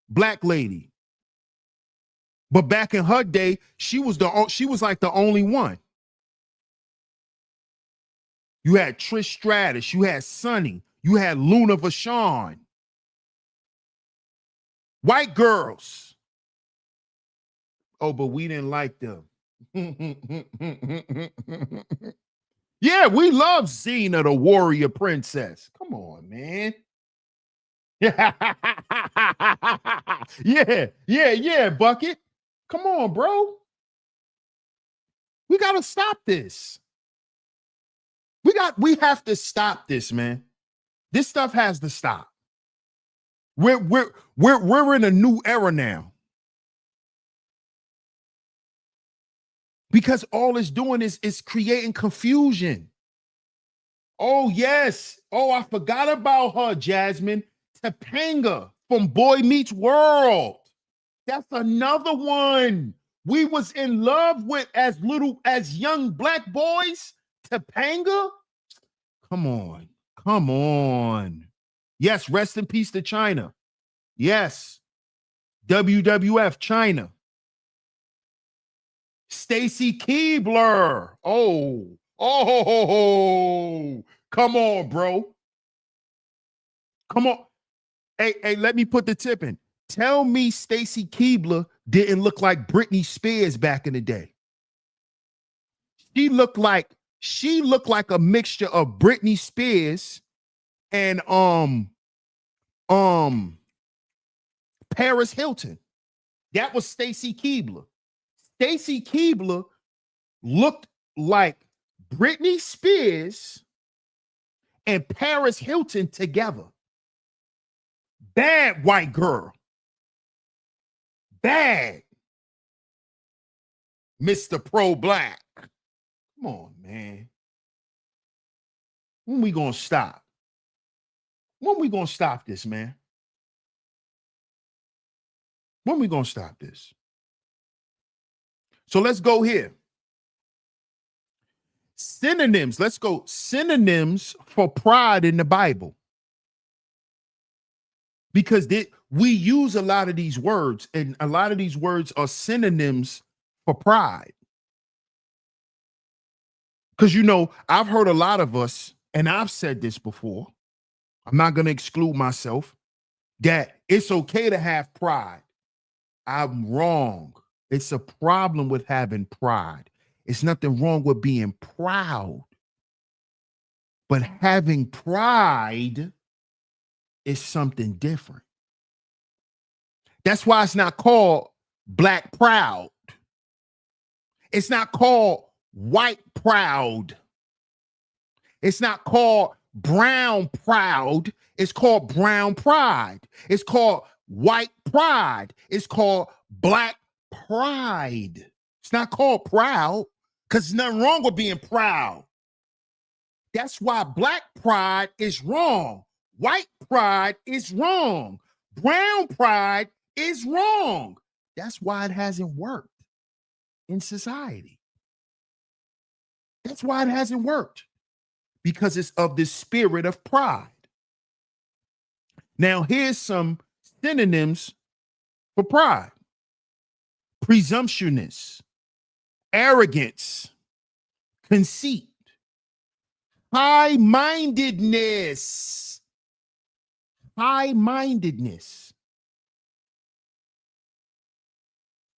Speaker 3: Black lady. But back in her day, she was like the only one. You had Trish Stratus, you had Sunny, you had Luna Vachon. White girls. Oh, but we didn't like them. Yeah, we love Xena, the warrior princess. Come on, man. Yeah, Bucket. Come on, bro. We got to stop this. We have to stop this, man. This stuff has to stop. We're in a new era now. Because all it's doing is creating confusion. Oh, yes. Oh, I forgot about her, Jasmine. Topanga from Boy Meets World. That's another one we was in love with as young black boys. Topanga? Come on. Yes, rest in peace to China. Yes. WWF China. Stacy Keibler. Oh, come on, bro. Come on. Hey, let me put the tip in. Tell me Stacy Keibler didn't look like Britney Spears back in the day. She looked like a mixture of Britney Spears and Paris Hilton. That was Stacy Keibler. Stacy Keibler looked like Britney Spears and Paris Hilton together. Bad white girl. Bad. Mr. Pro Black. Come on, man. When we gonna stop? When we gonna stop this, man? When we gonna stop this? So let's go here. Synonyms. Let's go. Synonyms for pride in the Bible. Because we use a lot of these words, and a lot of these words are synonyms for pride. Because, I've heard a lot of us, and I've said this before, I'm not going to exclude myself, that it's okay to have pride. I'm wrong. It's a problem with having pride. It's nothing wrong with being proud. But having pride is something different. That's why it's not called black proud. It's not called white proud. It's not called brown proud. It's called brown pride. It's called white pride. It's called black pride. It's not called proud because there's nothing wrong with being proud. That's why black pride is wrong. White pride is wrong. Brown pride is wrong. That's why it hasn't worked in society. That's why it hasn't worked, because it's of the spirit of pride. Now, here's some synonyms for pride: presumptuous, arrogance, conceit, high-mindedness,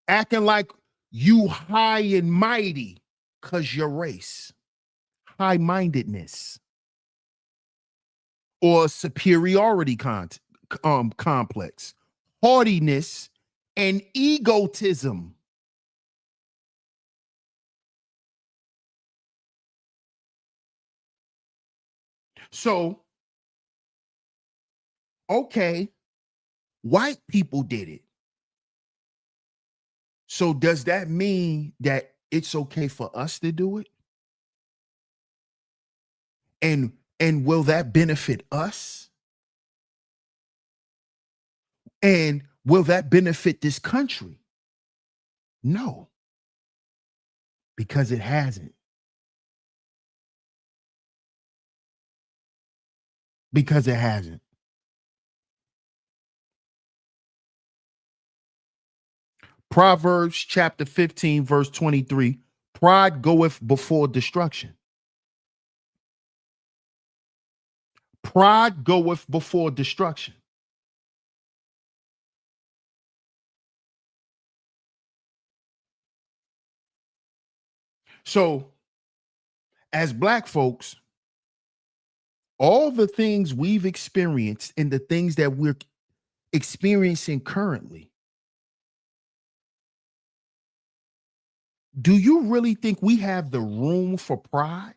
Speaker 3: acting like you high and mighty because your race, high-mindedness, or superiority complex, haughtiness, and egotism. So, okay, white people did it. So does that mean that it's okay for us to do it? And will that benefit us? And will that benefit this country? No, because it hasn't. Because it hasn't. Proverbs chapter 15, verse 23, pride goeth before destruction. Pride goeth before destruction. So, as Black folks, all the things we've experienced and the things that we're experiencing currently, do you really think we have the room for pride?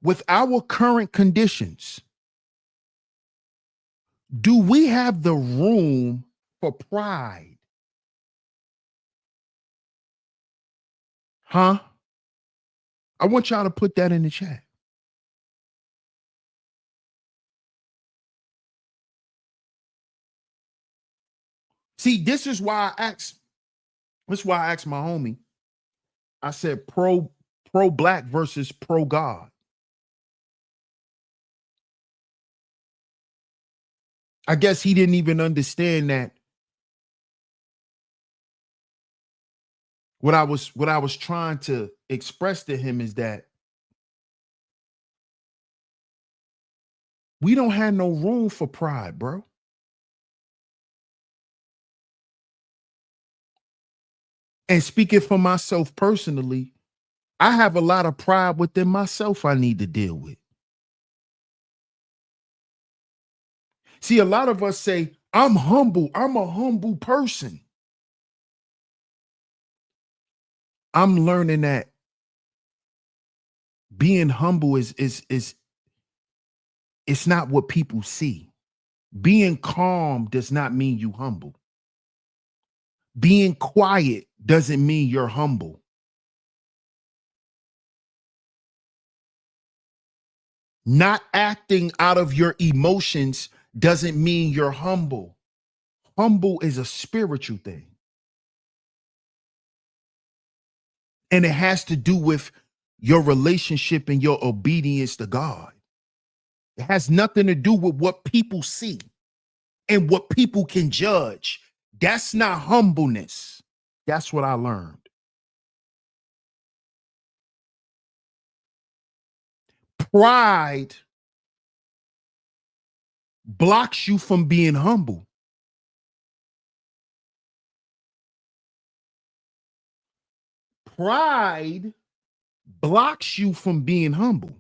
Speaker 3: With our current conditions, do we have the room for pride? Huh? I want y'all to put that in the chat. See, this is why I asked my homie. I said pro black versus pro God. I guess he didn't even understand that what I was trying to express to him is that we don't have no room for pride, bro. And speaking for myself personally, I have a lot of pride within myself I need to deal with. See, a lot of us say, I'm humble. I'm a humble person. I'm learning that being humble is it's not what people see. Being calm does not mean you humble. Being quiet doesn't mean you're humble. Not acting out of your emotions doesn't mean you're humble. Humble is a spiritual thing. And it has to do with your relationship and your obedience to God. It has nothing to do with what people see and what people can judge. That's not humbleness. That's what I learned. Pride blocks you from being humble. Pride blocks you from being humble.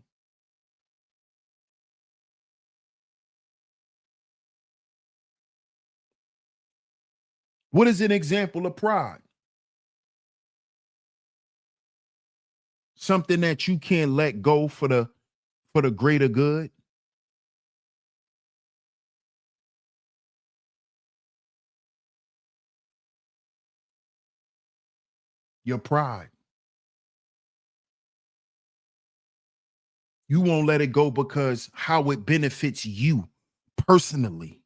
Speaker 3: What is an example of pride? something that you can't let go for the greater good? Your pride. You won't let it go because how it benefits you personally.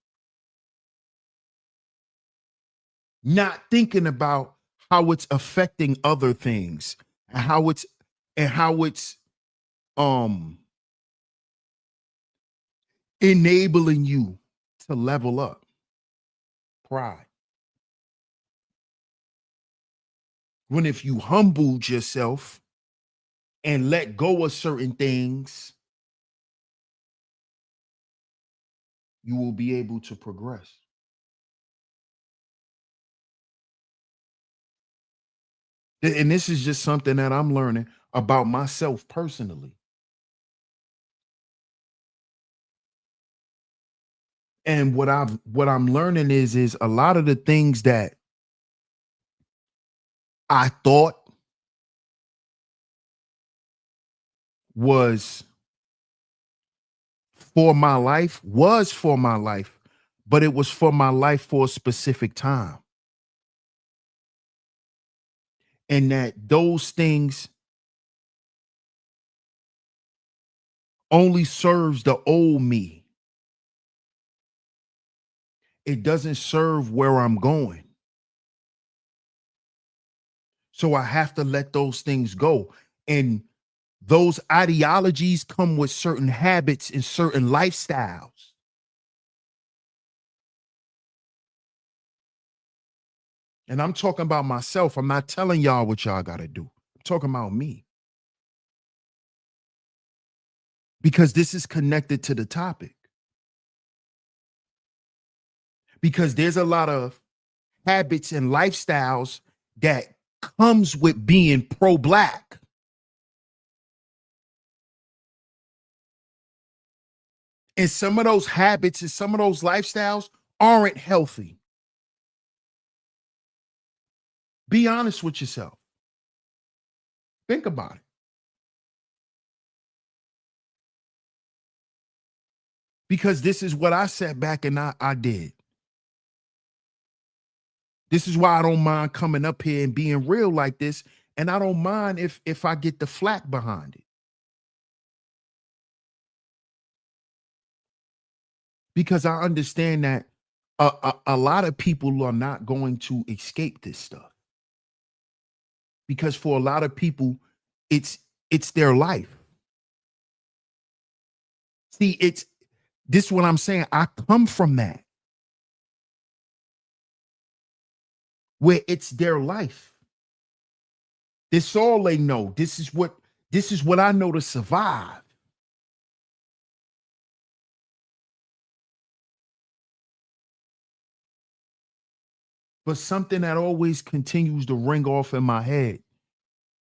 Speaker 3: Not thinking about how it's affecting other things and how it's um enabling you to level up. Pride. When if you humbled yourself and let go of certain things, you will be able to progress. And this is just something that I'm learning about myself personally. And what I'm learning is a lot of the things that I thought was for my life, but it was for my life for a specific time. And that those things only serves the old me. It doesn't serve where I'm going. So I have to let those things go. And those ideologies come with certain habits and certain lifestyles. And I'm talking about myself. I'm not telling y'all what y'all got to do. I'm talking about me because this is connected to the topic. Because there's a lot of habits and lifestyles that comes with being pro-black. And some of those habits and some of those lifestyles aren't healthy. Be honest with yourself. Think about it. Because this is what I sat back and I did. This is why I don't mind coming up here and being real like this. And I don't mind if I get the flack behind it. Because I understand that a lot of people are not going to escape this stuff. Because for a lot of people, it's their life. See, this is what I'm saying. I come from that where it's their life. This all they know. This is what I know to survive. But something that always continues to ring off in my head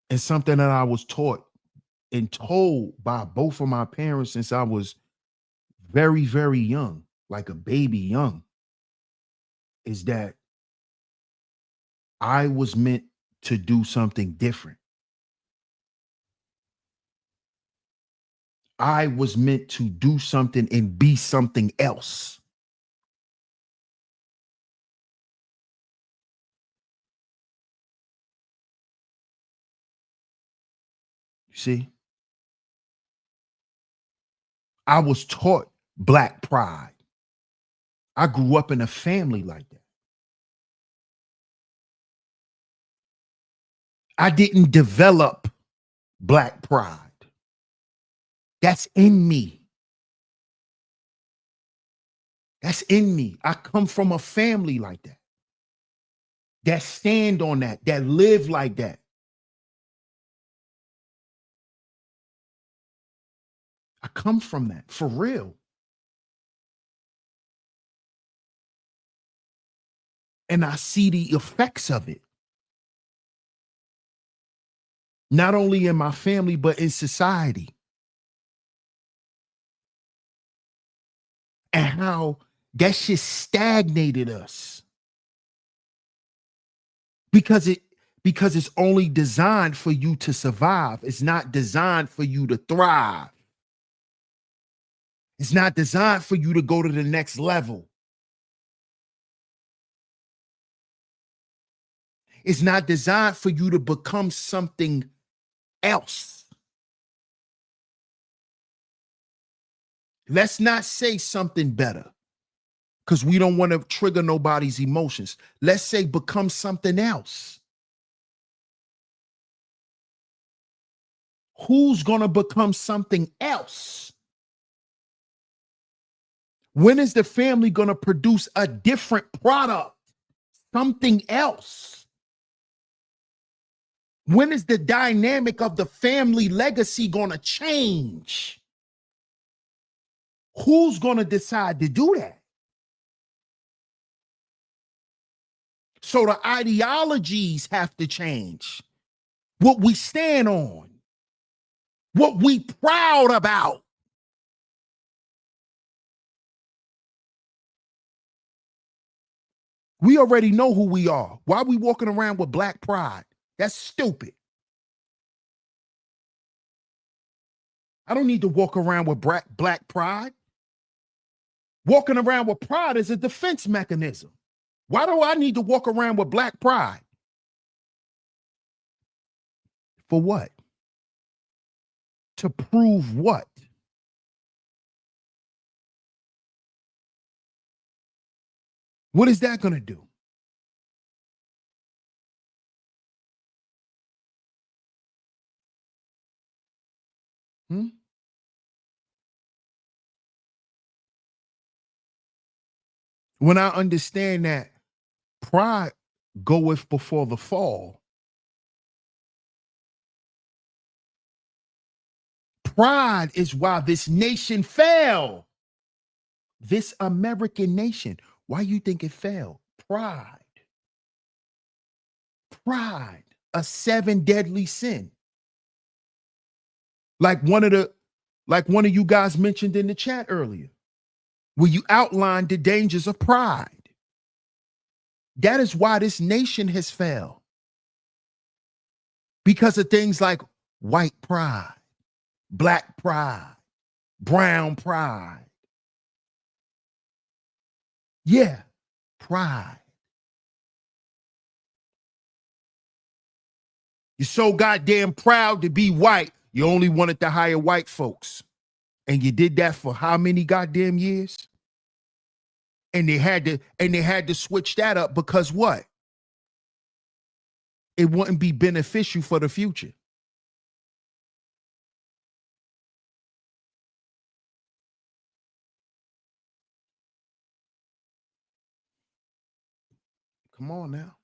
Speaker 3: and something that I was taught and told by both of my parents since I was very, very young, like a baby young, is that I was meant to do something different. I was meant to do something and be something else. You see, I was taught black pride. I grew up in a family like that. I didn't develop black pride. That's in me. That's in me. I come from a family like that stand on that live like that. I come from that for real. And I see the effects of it, not only in my family, but in society. And how that shit stagnated us. Because because it's only designed for you to survive. It's not designed for you to thrive. It's not designed for you to go to the next level. It's not designed for you to become something else. Let's not say something better, because we don't want to trigger nobody's emotions. Let's say become something else. Who's going to become something else? When is the family going to produce a different product? Something else? When is the dynamic of the family legacy going to change? Who's going to decide to do that? So the ideologies have to change. What we stand on, what we proud about. We already know who we are. Why are we walking around with black pride? That's stupid. I don't need to walk around with black pride. Walking around with pride is a defense mechanism. Why do I need to walk around with black pride? For what? To prove what? What is that going to do? When I understand that pride goeth before the fall, pride is why this nation fell. This American nation. Why you think it fell? Pride. Pride, a 7 deadly sin. Like one of you guys mentioned in the chat earlier, where you outlined the dangers of pride. That is why this nation has failed. Because of things like white pride, black pride, brown pride. Yeah, pride. You're so goddamn proud to be white, you only wanted to hire white folks. And you did that for how many goddamn years? And they had to switch that up because what? It wouldn't be beneficial for the future. Come on now.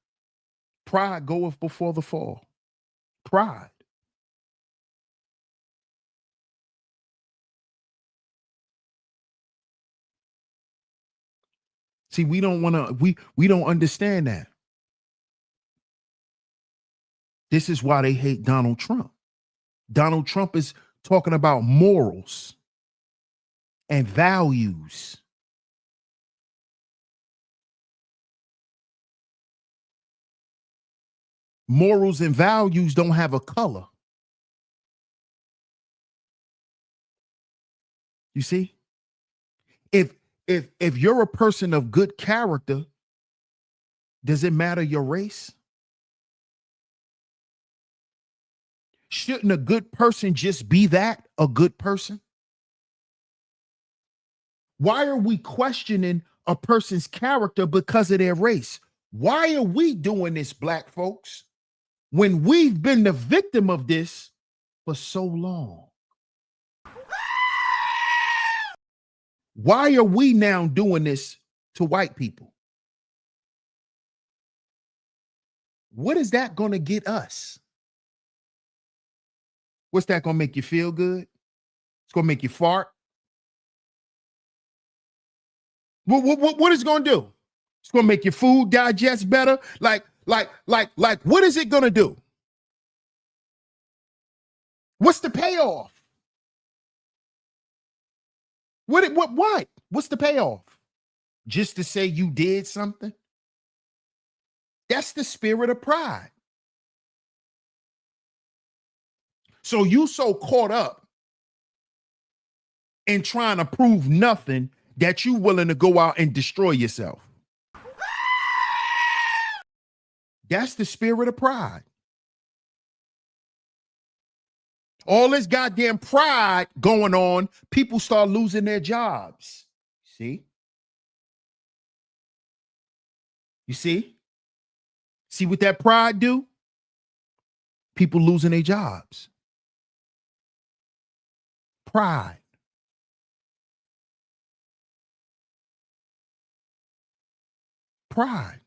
Speaker 3: Pride goeth before the fall. Pride. See, we don't want to, we don't understand that. This is why they hate Donald Trump. Donald Trump is talking about morals and values. Morals and values don't have a color. You see? If you're a person of good character, does it matter your race? Shouldn't a good person just be that, a good person? Why are we questioning a person's character because of their race? Why are we doing this, black folks, when we've been the victim of this for so long? Why are we now doing this to white people? What is that going to get us? What's that going to make you feel good? It's going to make you fart. What is it going to do? It's going to make your food digest better. Like, what is it going to do? What's the payoff? What? What's the payoff? Just to say you did something? That's the spirit of pride. So you so caught up in trying to prove nothing that you willing to go out and destroy yourself. That's the spirit of pride. All this goddamn pride going on, people start losing their jobs. See? You see? See what that pride do? People losing their jobs. Pride. Pride.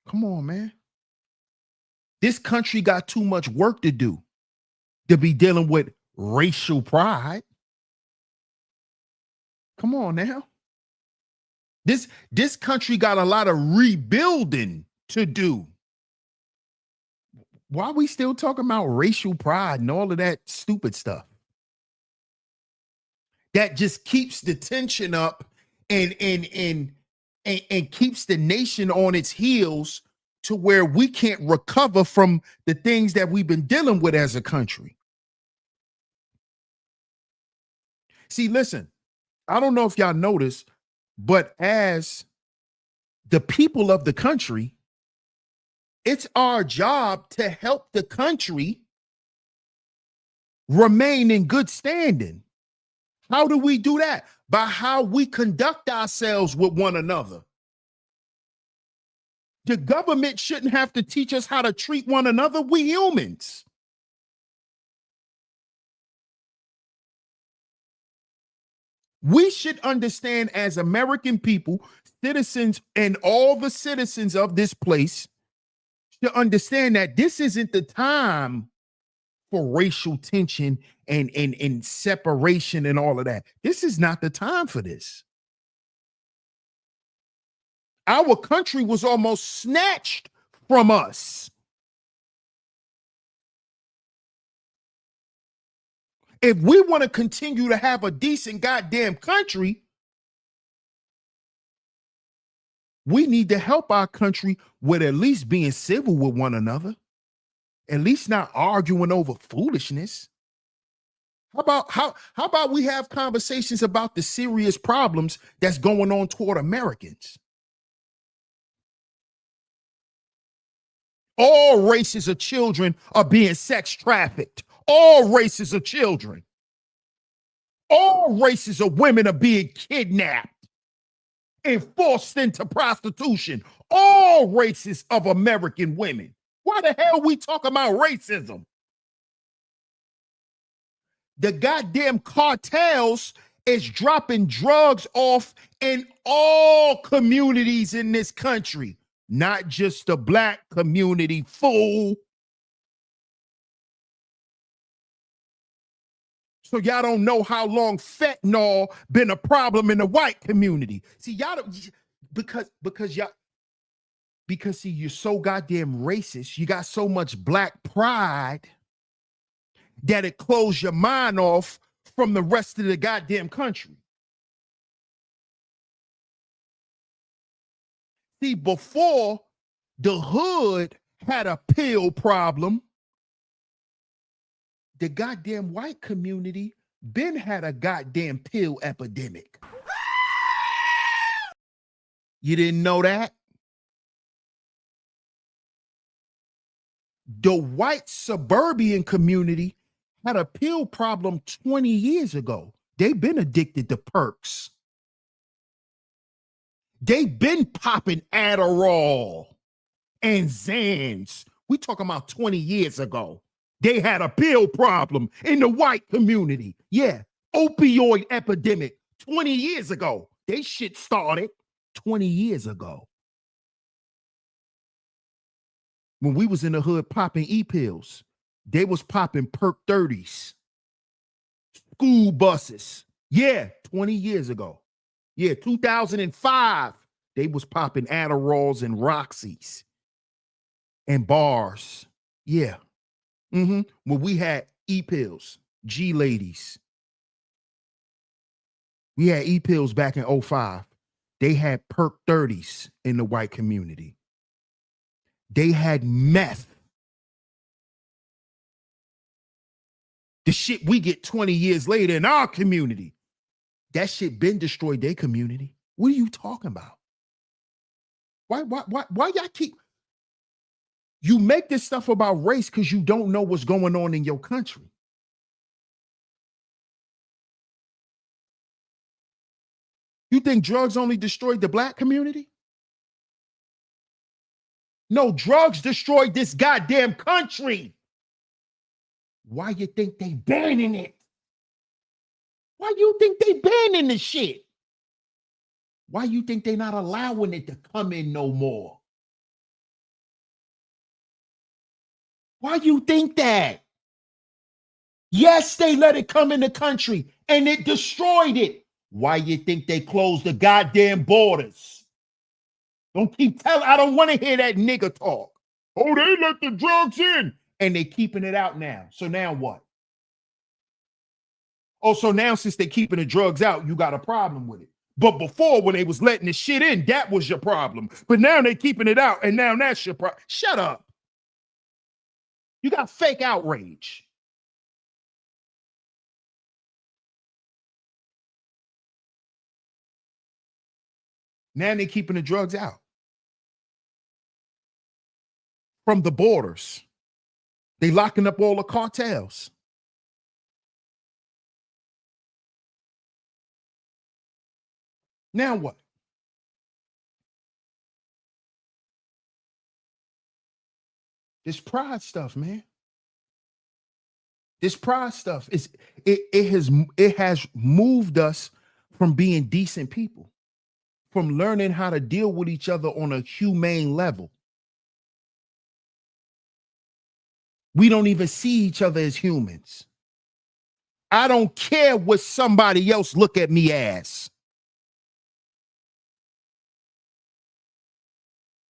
Speaker 3: Come on, man. This country got too much work to do to be dealing with racial pride. Come on now. This country got a lot of rebuilding to do. Why are we still talking about racial pride and all of that stupid stuff? That just keeps the tension up and keeps the nation on its heels to where we can't recover from the things that we've been dealing with as a country. See, listen, I don't know if y'all noticed, but as the people of the country, it's our job to help the country remain in good standing. How do we do that? By how we conduct ourselves with one another. The government shouldn't have to teach us how to treat one another. We humans. We should understand as American people, citizens, and all the citizens of this place should understand that this isn't the time for racial tension and separation and all of that. This is not the time for this. Our country was almost snatched from us. If we want to continue to have a decent goddamn country, we need to help our country with at least being civil with one another, at least not arguing over foolishness. How about we have conversations about the serious problems that's going on toward Americans? All races of children are being sex trafficked. All races of children. All races of women are being kidnapped and forced into prostitution. All races of American women. Why the hell are we talking about racism? The goddamn cartels is dropping drugs off in all communities in this country. Not just the black community, fool. So y'all don't know how long fentanyl been a problem in the white community. See, y'all don't, because see, you're so goddamn racist. You got so much black pride that it closed your mind off from the rest of the goddamn country. See, before the hood had a pill problem, the goddamn white community been had a goddamn pill epidemic. You didn't know that? The white suburban community had a pill problem 20 years ago. They've been addicted to perks. They've been popping Adderall and Xans. We talking about 20 years ago. They had a pill problem in the white community. Yeah, opioid epidemic 20 years ago. They shit started 20 years ago. When we was in the hood popping E-pills, they was popping perk 30s, school buses. Yeah, 20 years ago. Yeah, 2005, they was popping Adderalls and Roxys and bars. Yeah. When we had E-pills, G-ladies. We had E-pills back in 2005. They had perk 30s in the white community. They had meth. The shit we get 20 years later in our community. That shit been destroyed their community. What are you talking about? Why y'all keep, you make this stuff about race because you don't know what's going on in your country. You think drugs only destroyed the black community? No, drugs destroyed this goddamn country. Why you think they banning it? Why you think they banning the shit? Why you think they not allowing it to come in no more? Why you think that? Yes, they let it come in the country and it destroyed it. Why you think they closed the goddamn borders? Don't keep telling, I don't want to hear that nigga talk. Oh, they let the drugs in and they keeping it out now. So now what? Oh, so now since they keeping the drugs out, you got a problem with it. But before, when they was letting the shit in, that was your problem. But now they keeping it out and now that's your problem. Shut up. You got fake outrage. Now they keeping the drugs out from the borders. They locking up all the cartels. Now what? This pride stuff, man. This pride stuff is it has moved us from being decent people, from learning how to deal with each other on a humane level. We don't even see each other as humans. I don't care what somebody else look at me as.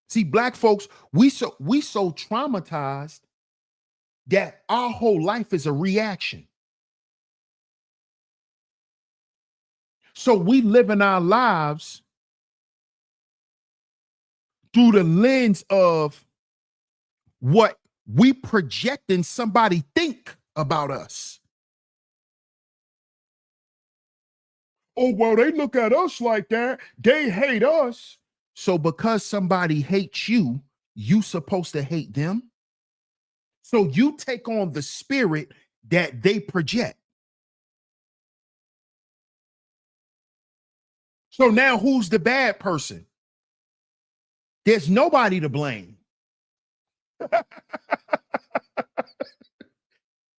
Speaker 3: See, black folks, we so traumatized that our whole life is a reaction. So we live in our lives through the lens of what we projecting somebody think about us. Oh, well, they look at us like that. They hate us. So because somebody hates you, you supposed to hate them. So you take on the spirit that they project. So now who's the bad person? There's nobody to blame.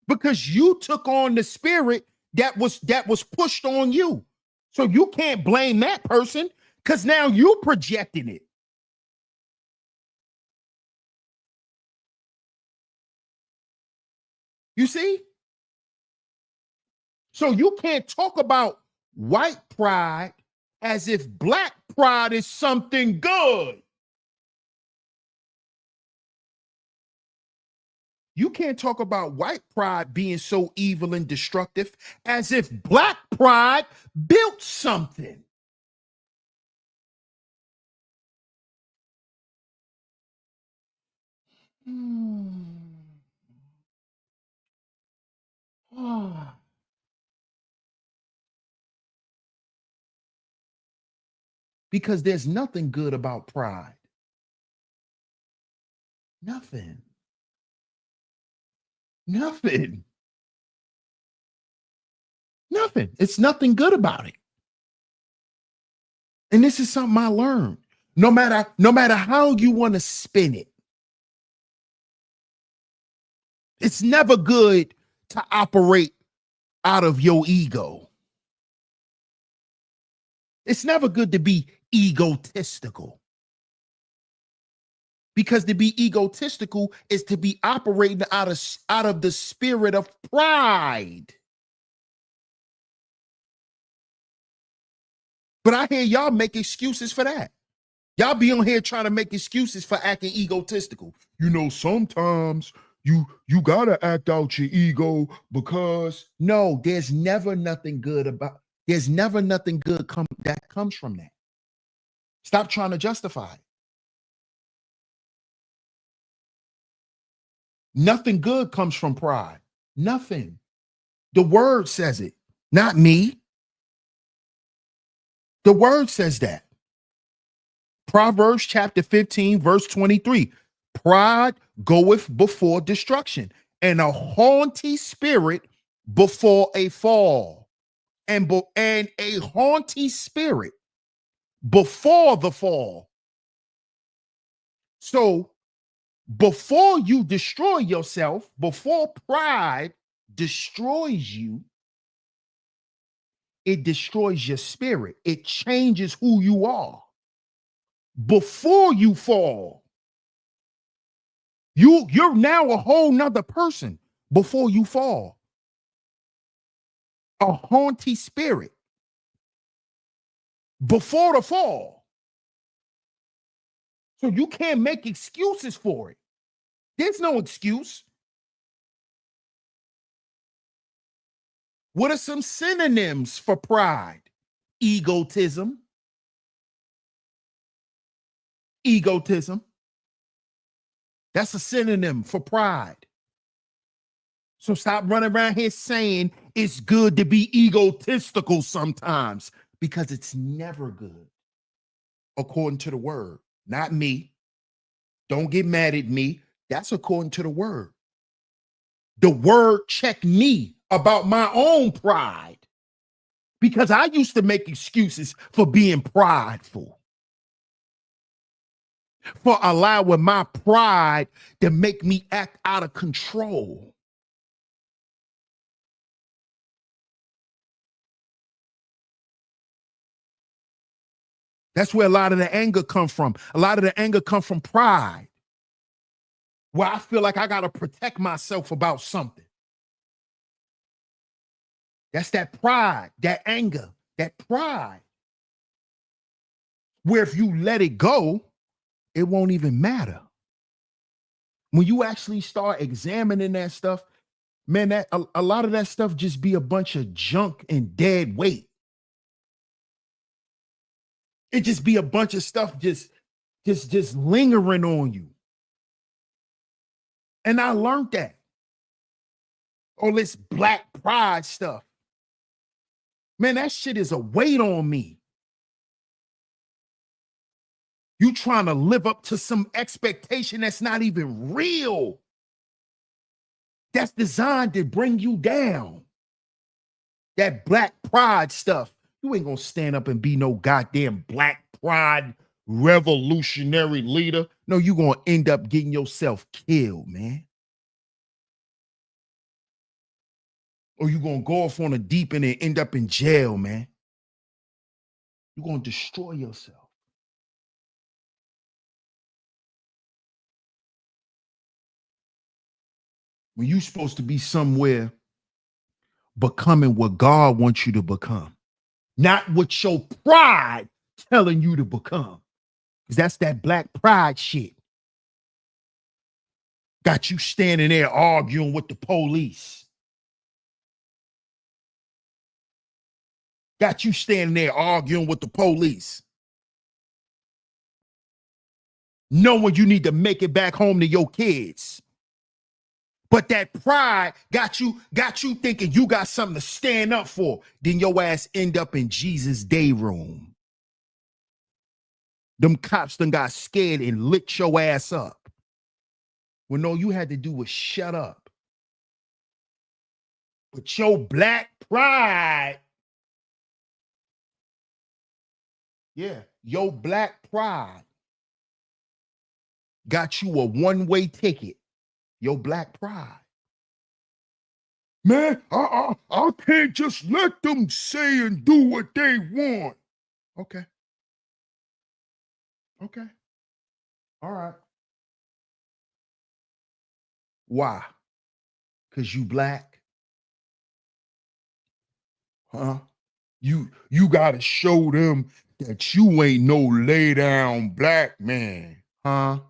Speaker 3: Because you took on the spirit that was pushed on you. So you can't blame that person because now you projecting it. You see? So you can't talk about white pride as if black pride is something good. You can't talk about white pride being so evil and destructive as if black pride built something. Because there's nothing good about pride. Nothing. Nothing. Nothing. It's nothing good about it. And this is something I learned. No matter how you want to spin it, it's never good to operate out of your ego. It's never good to be egotistical. Because to be egotistical is to be operating out of the spirit of pride. But I hear y'all make excuses for that. Y'all be on here trying to make excuses for acting egotistical. You know, sometimes you gotta act out your ego because no, there's never nothing good that comes from that. Stop trying to justify it. Nothing good comes from pride. Nothing. The word says it, not me. The word says that. Proverbs chapter 15, verse 23. Pride goeth before destruction, and a haughty spirit before a fall. And a haughty spirit before the fall. So before you destroy yourself, before pride destroys you, it destroys your spirit. It changes who you are. Before you fall, you're now a whole nother person before you fall. A haughty spirit before the fall. So you can't make excuses for it. There's no excuse. What are some synonyms for pride? Egotism. Egotism. That's a synonym for pride. So stop running around here saying it's good to be egotistical sometimes, because it's never good. According to the word, not me. Don't get mad at me. That's according to the word. The word checked me about my own pride, because I used to make excuses for being prideful, for allowing my pride to make me act out of control. That's where a lot of the anger come from. A lot of the anger come from pride, where I feel like I got to protect myself about something. That's that pride, that anger, that pride, where if you let it go, it won't even matter. When you actually start examining that stuff, man, that a lot of that stuff just be a bunch of junk and dead weight. It just be a bunch of stuff just lingering on you. And I learned that. All this black pride stuff. Man, that shit is a weight on me. You trying to live up to some expectation that's not even real. That's designed to bring you down. That black pride stuff. You ain't gonna stand up and be no goddamn black pride revolutionary leader. No, you gonna end up getting yourself killed, man. Or you gonna go off on a deep end and end up in jail, man. You're gonna destroy yourself. When you're supposed to be somewhere becoming what God wants you to become, not what your pride telling you to become. Because that's that black pride shit. Got you standing there arguing with the police. Got you standing there arguing with the police. Knowing you need to make it back home to your kids. But that pride got you thinking you got something to stand up for. Then your ass end up in Jesus' day room. Them cops done got scared and lit your ass up. When all you had to do was shut up. But your black pride, yeah, your black pride got you a one-way ticket. Your black pride. Man, I can't just let them say and do what they want. Okay. Okay. All right. Why? Because you black? Huh? You gotta show them that you ain't no lay down black man. Huh?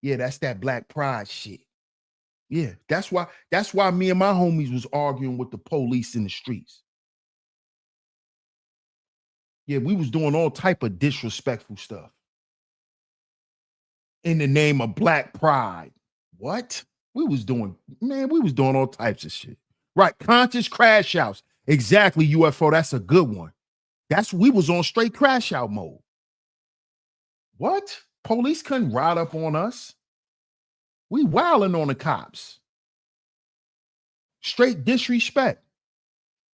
Speaker 3: Yeah, that's that black pride shit. Yeah, that's why me and my homies was arguing with the police in the streets. Yeah, we was doing all type of disrespectful stuff in the name of black pride. What? We was doing all types of shit. Right. Conscious crash outs. Exactly, UFO. That's a good one. We was on straight crash out mode. What? Police couldn't ride up on us. We wilding on the cops. Straight disrespect.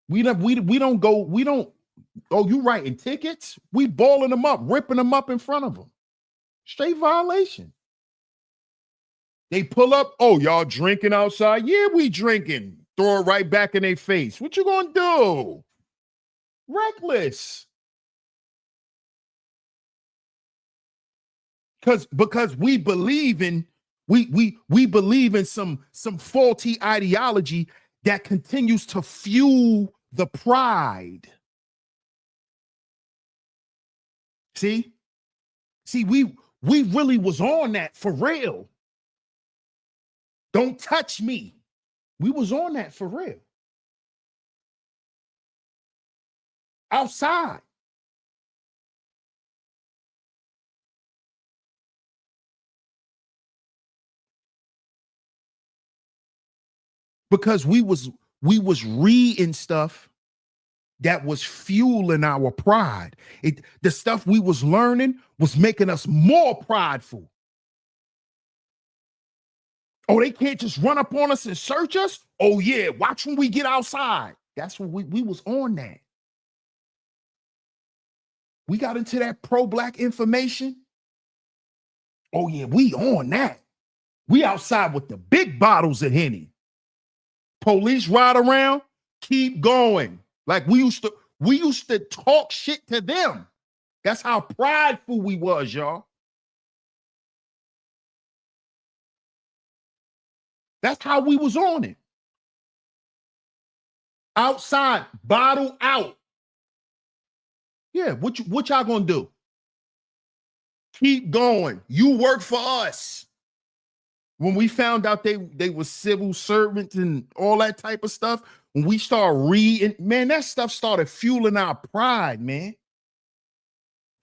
Speaker 3: We don't go, oh, you writing tickets? We balling them up, ripping them up in front of them. Straight violation. They pull up, oh, y'all drinking outside? Yeah, we drinking. Throw it right back in their face. What you gonna do? Reckless. Because we believe in we believe in some faulty ideology that continues to fuel the pride. See, we really was on that for real. Don't touch me. We was on that for real. Outside. Because we was reading stuff that was fueling our pride. The stuff we was learning was making us more prideful. Oh, they can't just run up on us and search us? Oh yeah, watch when we get outside. That's what we was on that. We got into that pro-black information. Oh yeah, we on that. We outside with the big bottles of Henny. Police ride around, keep going. Like we used to talk shit to them. That's how prideful we was, y'all. That's how we was on it. Outside, bottle out. Yeah, what y'all gonna do? Keep going. You work for us. When we found out they were civil servants and all that type of stuff, when we start reading, man, that stuff started fueling our pride, man.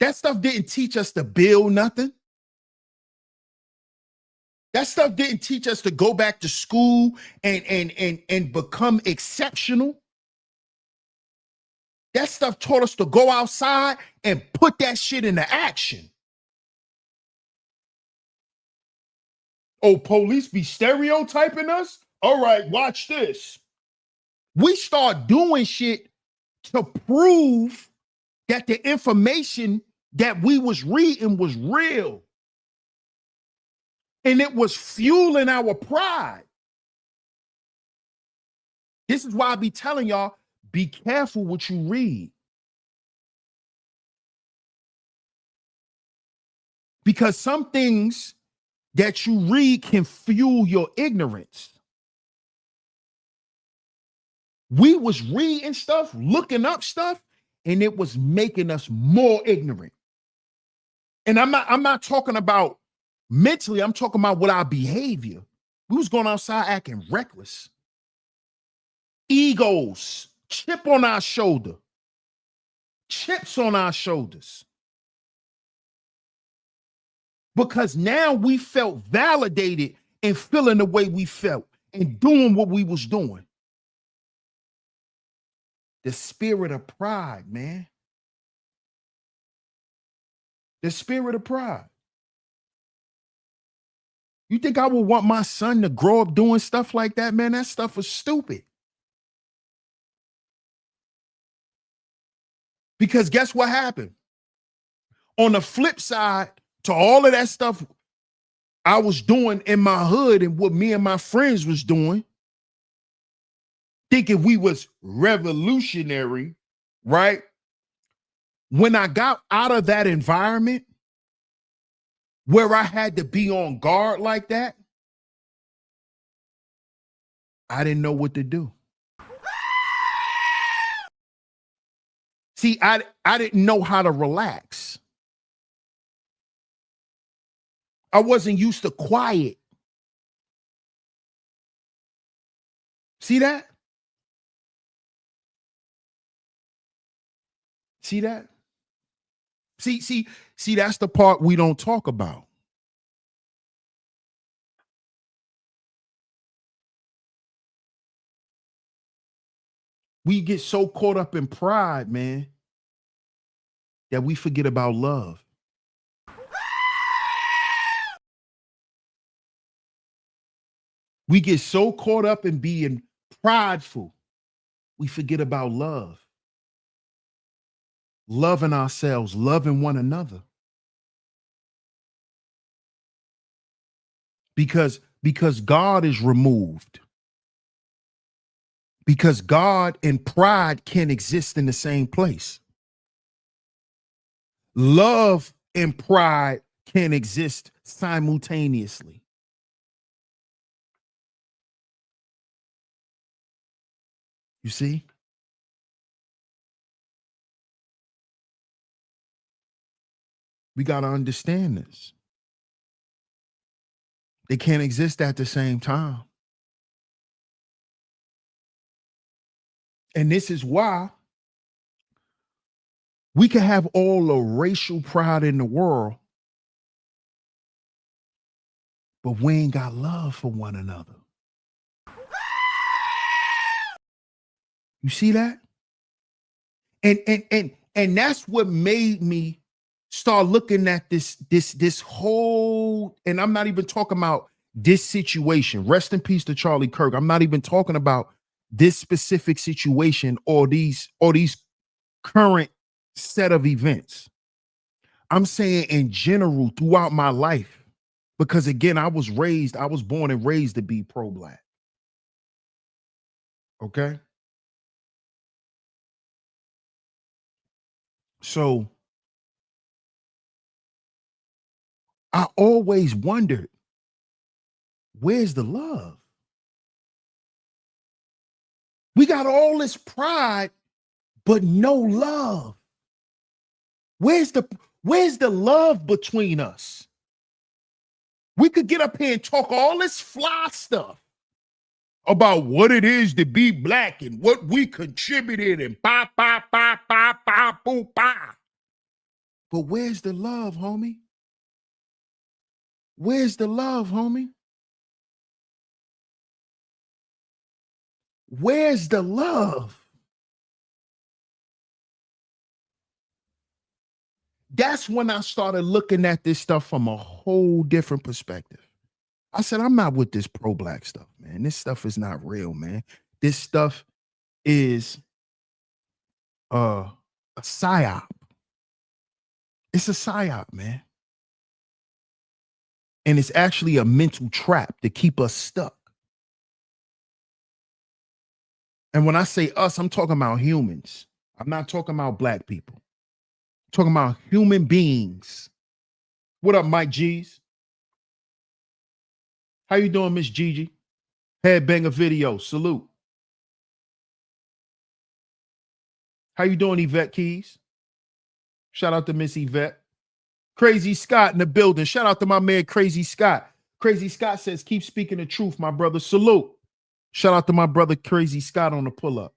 Speaker 3: That stuff didn't teach us to build nothing. That stuff didn't teach us to go back to school and become exceptional. That stuff taught us to go outside and put that shit into action. Oh, police be stereotyping us? All right, watch this. We start doing shit to prove that the information that we was reading was real. And it was fueling our pride. This is why I be telling y'all, be careful what you read. Because some things that you read can fuel your ignorance. We was reading stuff, looking up stuff, and it was making us more ignorant. And I'm not talking about mentally, I'm talking about with our behavior. We was going outside acting reckless. Egos, chip on our shoulder, chips on our shoulders. Because now we felt validated in feeling the way we felt and doing what we was doing. The spirit of pride, man. The spirit of pride. You think I would want my son to grow up doing stuff like that, man? That stuff was stupid. Because guess what happened? On the flip side to all of that stuff I was doing in my hood and what me and my friends was doing, thinking we was revolutionary, right? When I got out of that environment where I had to be on guard like that, I didn't know what to do. See, I didn't know how to relax. I wasn't used to quiet. See that? See that? See, that's the part we don't talk about. We get so caught up in pride, man, that we forget about love. We get so caught up in being prideful, we forget about love. Loving ourselves, loving one another. Because God is removed. Because God and pride can't exist in the same place. Love and pride can exist simultaneously. You see? We got to understand this. They can't exist at the same time. And this is why we can have all the racial pride in the world, but we ain't got love for one another. You see that? And that's what made me start looking at this whole, and I'm not even talking about this situation. Rest in peace to Charlie Kirk. I'm not even talking about this specific situation or these current set of events. I'm saying in general throughout my life, because again, I was born and raised to be pro-Black. Okay. So I always wondered, where's the love? We got all this pride, but no love. Where's the love between us? We could get up here and talk all this fly stuff about what it is to be Black and what we contributed and ba ba ba ba ba boo ba. But where's the love, homie? Where's the love, homie? Where's the love? That's when I started looking at this stuff from a whole different perspective. I said, I'm not with this pro-Black stuff, man. This stuff is not real, man. This stuff is a psyop. It's a psyop, man. And it's actually a mental trap to keep us stuck. And when I say us, I'm talking about humans. I'm not talking about Black people. I'm talking about human beings. What up, Mike G's? How you doing, Miss Gigi? Headbanger video, salute. How you doing, Yvette Keys? Shout out to Miss Yvette. Crazy Scott in the building. Shout out to my man, Crazy Scott. Crazy Scott says, keep speaking the truth, my brother. Salute. Shout out to my brother, Crazy Scott, on the pull-up.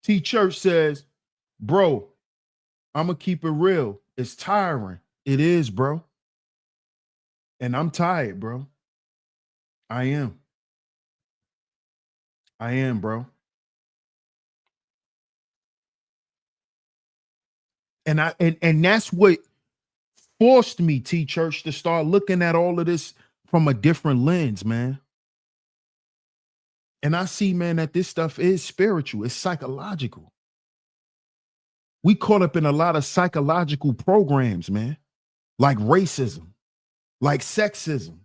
Speaker 3: T Church says, bro, I'm going to keep it real. It's tiring. It is, bro. And I'm tired, bro. I am. Bro. And that's what forced me, T Church, to start looking at all of this from a different lens, man. And I see, man, that this stuff is spiritual. It's psychological. We caught up in a lot of psychological programs, man, like racism, like sexism.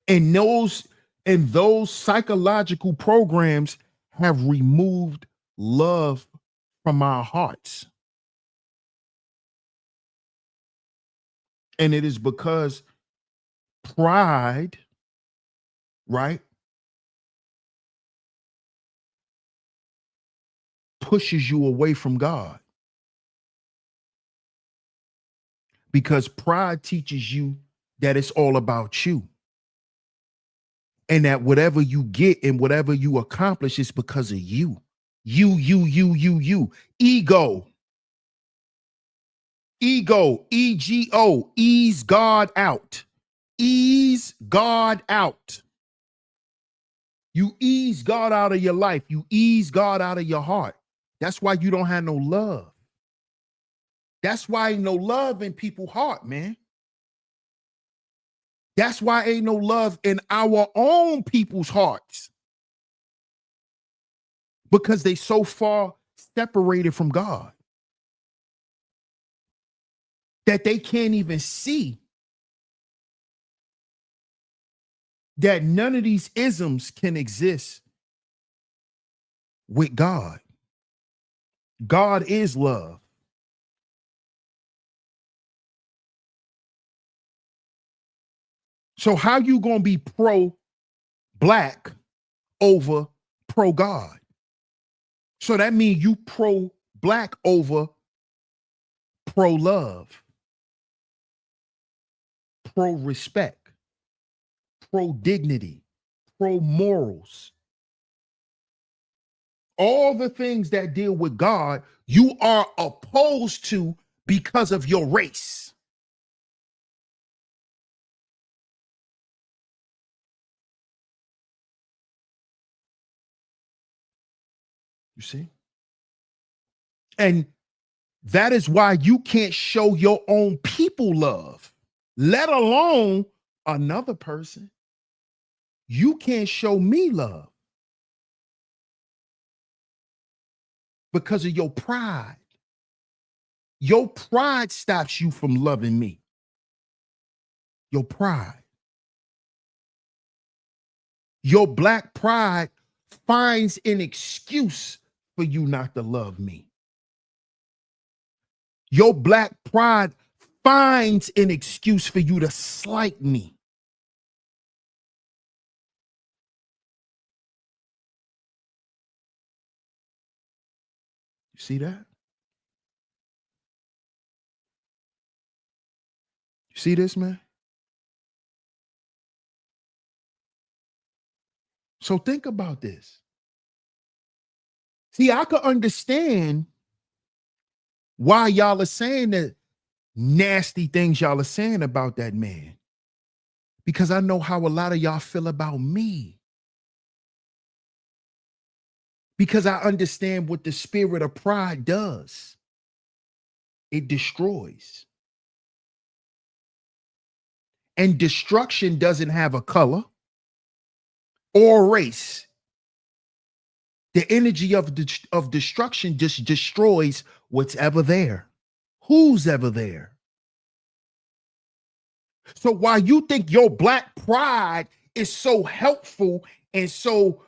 Speaker 3: And those psychological programs have removed love from our hearts. And it is because pride, right, pushes you away from God. Because pride teaches you that it's all about you. And that whatever you get and whatever you accomplish is because of you. You. Ego. Ego, E-G-O, ease God out. ease God out. You ease God out of your life. You ease God out of your heart. That's why you don't have no love. That's why ain't no love in people's heart, man. That's why ain't no love in our own people's hearts. Because they so far separated from God that they can't even see that none of these isms can exist with God. God is love. So how you gonna be pro-black over pro-God? So that means you pro-black over pro-love, pro-respect, pro-dignity, pro-morals. All the things that deal with God, you are opposed to because of your race. You see? And that is why you can't show your own people love, let alone another person. You can't show me love because of your pride. Your pride stops you from loving me. Your pride. Your black pride finds an excuse for you not to love me. Your black pride finds an excuse for you to slight me. You see that? You see this, man? So think about this. See, I could understand why y'all are saying the nasty things y'all are saying about that man, because I know how a lot of y'all feel about me. Because I understand what the spirit of pride does. It destroys. And destruction doesn't have a color or race. The energy of destruction just destroys what's ever there. Who's ever there? So while you think your black pride is so helpful and so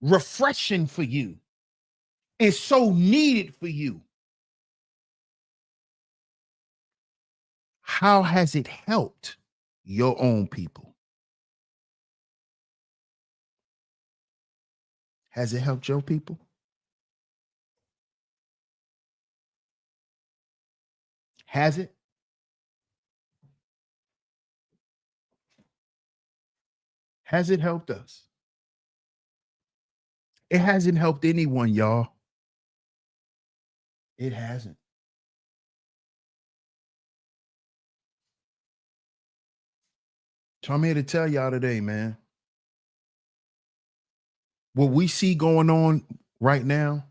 Speaker 3: refreshing for you and so needed for you, how has it helped your own people? Has it helped your people? Has it? Has it helped us? It hasn't helped anyone, y'all. It hasn't. So I'm here to tell y'all today, man. What we see going on right now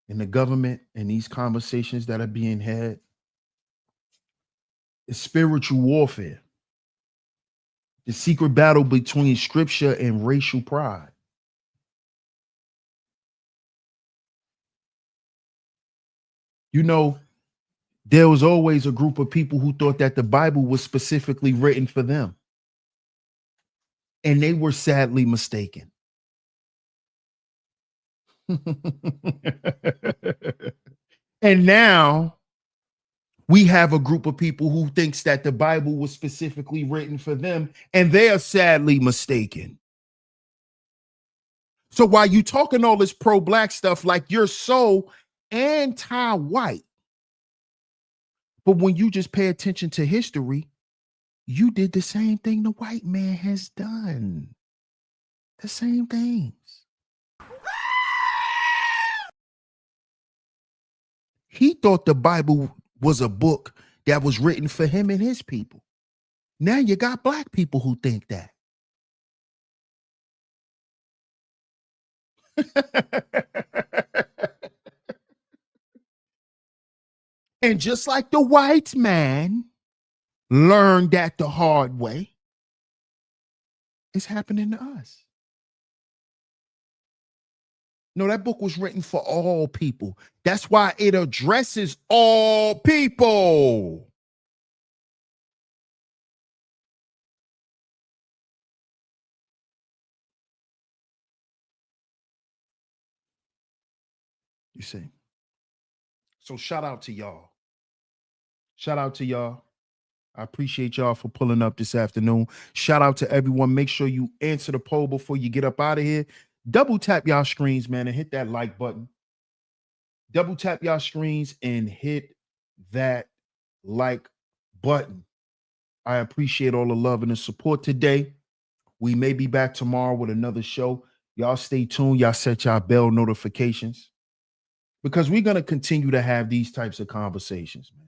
Speaker 3: in the government and these conversations that are being had is spiritual warfare. The secret battle between scripture and racial pride. You know, there was always a group of people who thought that the Bible was specifically written for them. And they were sadly mistaken. And now we have a group of people who thinks that the Bible was specifically written for them, and they are sadly mistaken. So while you talking all this pro-black stuff, like you're so anti-white, but when you just pay attention to history, you did the same thing the white man has done. The same things. He thought the Bible was a book that was written for him and his people. Now you got black people who think that. And just like the white man learned that the hard way, it's happening to us. No, that book was written for all people. That's why it addresses all people. You see? So shout out to y'all. Shout out to y'all. I appreciate y'all for pulling up this afternoon. Shout out to everyone. Make sure you answer the poll before you get up out of here. Double tap y'all screens, man, and hit that like button. Double tap y'all screens and hit that like button. I appreciate all the love and the support today. We may be back tomorrow with another show. Y'all stay tuned. Y'all set y'all bell notifications because we're going to continue to have these types of conversations, man.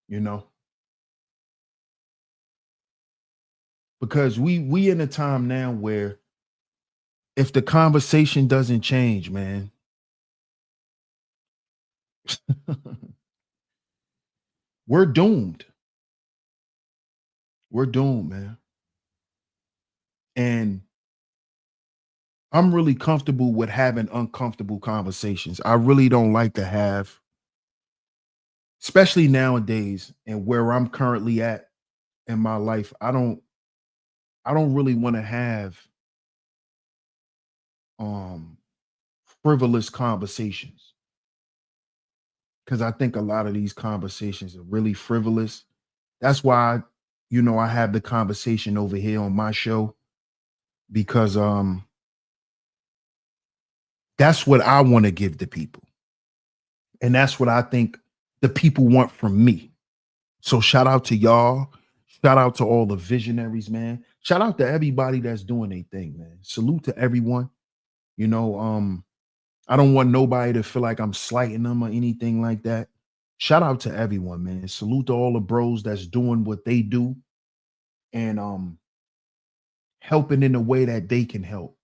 Speaker 3: You know, because we in a time now where if the conversation doesn't change, man, we're doomed. We're doomed, man. And I'm really comfortable with having uncomfortable conversations. I really don't like to have, especially nowadays and where I'm currently at in my life. I don't really want to have um frivolous conversations because I think a lot of these conversations are really frivolous. That's why, I have the conversation over here on my show because that's what I want to give the people. And that's what I think the people want from me. So shout out to y'all. Shout out to all the visionaries, man. Shout out to everybody that's doing their thing, man. Salute to everyone. You know, I don't want nobody to feel like I'm slighting them or anything like that. Shout out to everyone, man. Salute to all the bros that's doing what they do and helping in the way that they can help.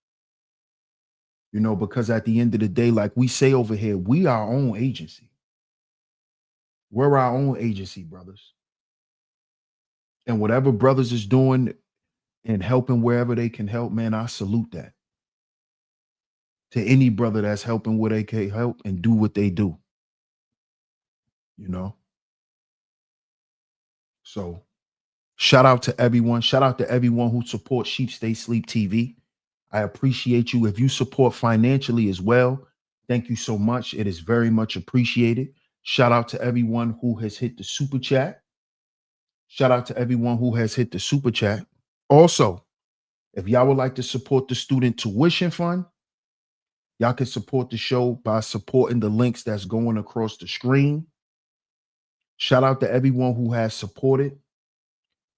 Speaker 3: Because at the end of the day, like we say over here, we our own agency. We're our own agency, brothers. And whatever brothers is doing and helping wherever they can help, man, I salute that. To any brother that's helping where they can help and do what they do. So shout out to everyone. Shout out to everyone who supports Sheep Stay Sleep TV. I appreciate you. If you support financially as well, thank you so much. It is very much appreciated. Shout out to everyone who has hit the super chat. Shout out to everyone who has hit the super chat. Also, if y'all would like to support the student tuition fund, y'all can support the show by supporting the links that's going across the screen. Shout out to everyone who has supported.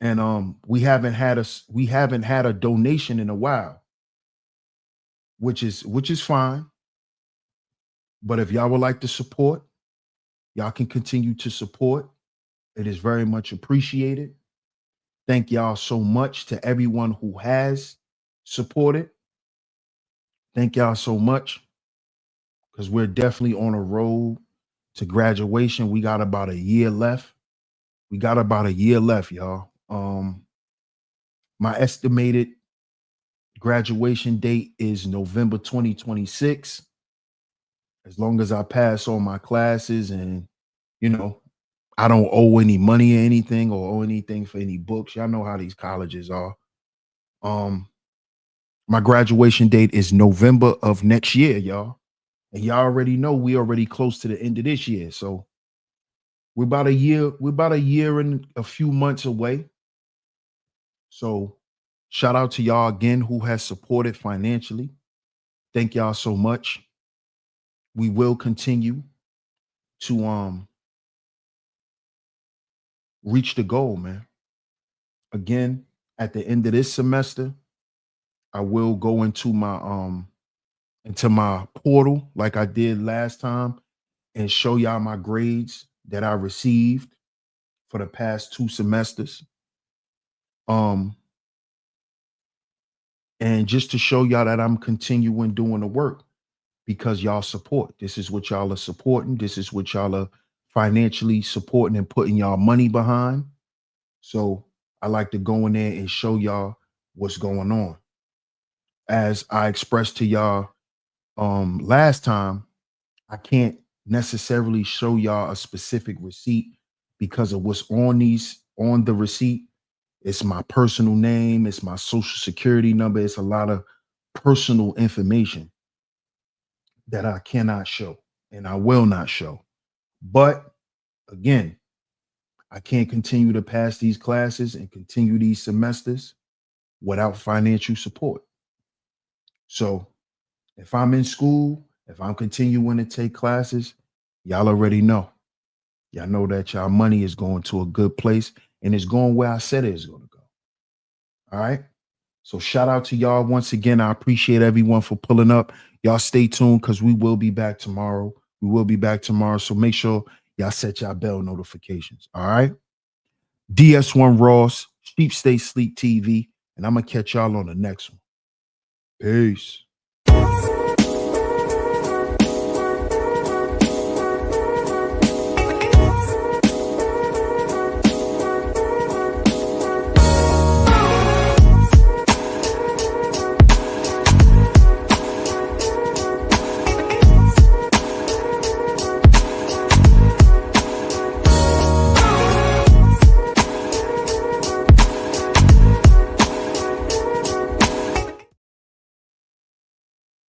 Speaker 3: And we haven't had a donation in a while, which is fine. But if y'all would like to support, y'all can continue to support. It is very much appreciated. Thank y'all so much to everyone who has supported. Thank y'all so much because we're definitely on a road to graduation. We got about a year left. Y'all. My estimated graduation date is November 2026. As long as I pass all my classes and, I don't owe any money or anything or owe anything for any books. Y'all know how these colleges are. My graduation date is November of next year, y'all. And y'all already know we already close to the end of this year. So we're about a year and a few months away. So shout out to y'all again who has supported financially. Thank y'all so much. We will continue to reach the goal, man. Again, at the end of this semester, I will go into my portal like I did last time and show y'all my grades that I received for the past 2 semesters. And just to show y'all that I'm continuing doing the work because y'all support. This is what y'all are supporting. This is what y'all are financially supporting and putting y'all money behind. So I like to go in there and show y'all what's going on. As I expressed to y'all last time, I can't necessarily show y'all a specific receipt because of what's on the receipt. It's my personal name, it's my social security number, it's a lot of personal information that I cannot show and I will not show. But again, I can't continue to pass these classes and continue these semesters without financial support. So if I'm in school, if I'm continuing to take classes, y'all already know. Y'all know that y'all money is going to a good place and it's going where I said it is going to go. All right. So shout out to y'all once again. I appreciate everyone for pulling up. Y'all stay tuned because we will be back tomorrow. We will be back tomorrow. So make sure y'all set y'all bell notifications. All right. DS1 Ross, Sheep Stay Sleep TV, and I'm going to catch y'all on the next one. Peace.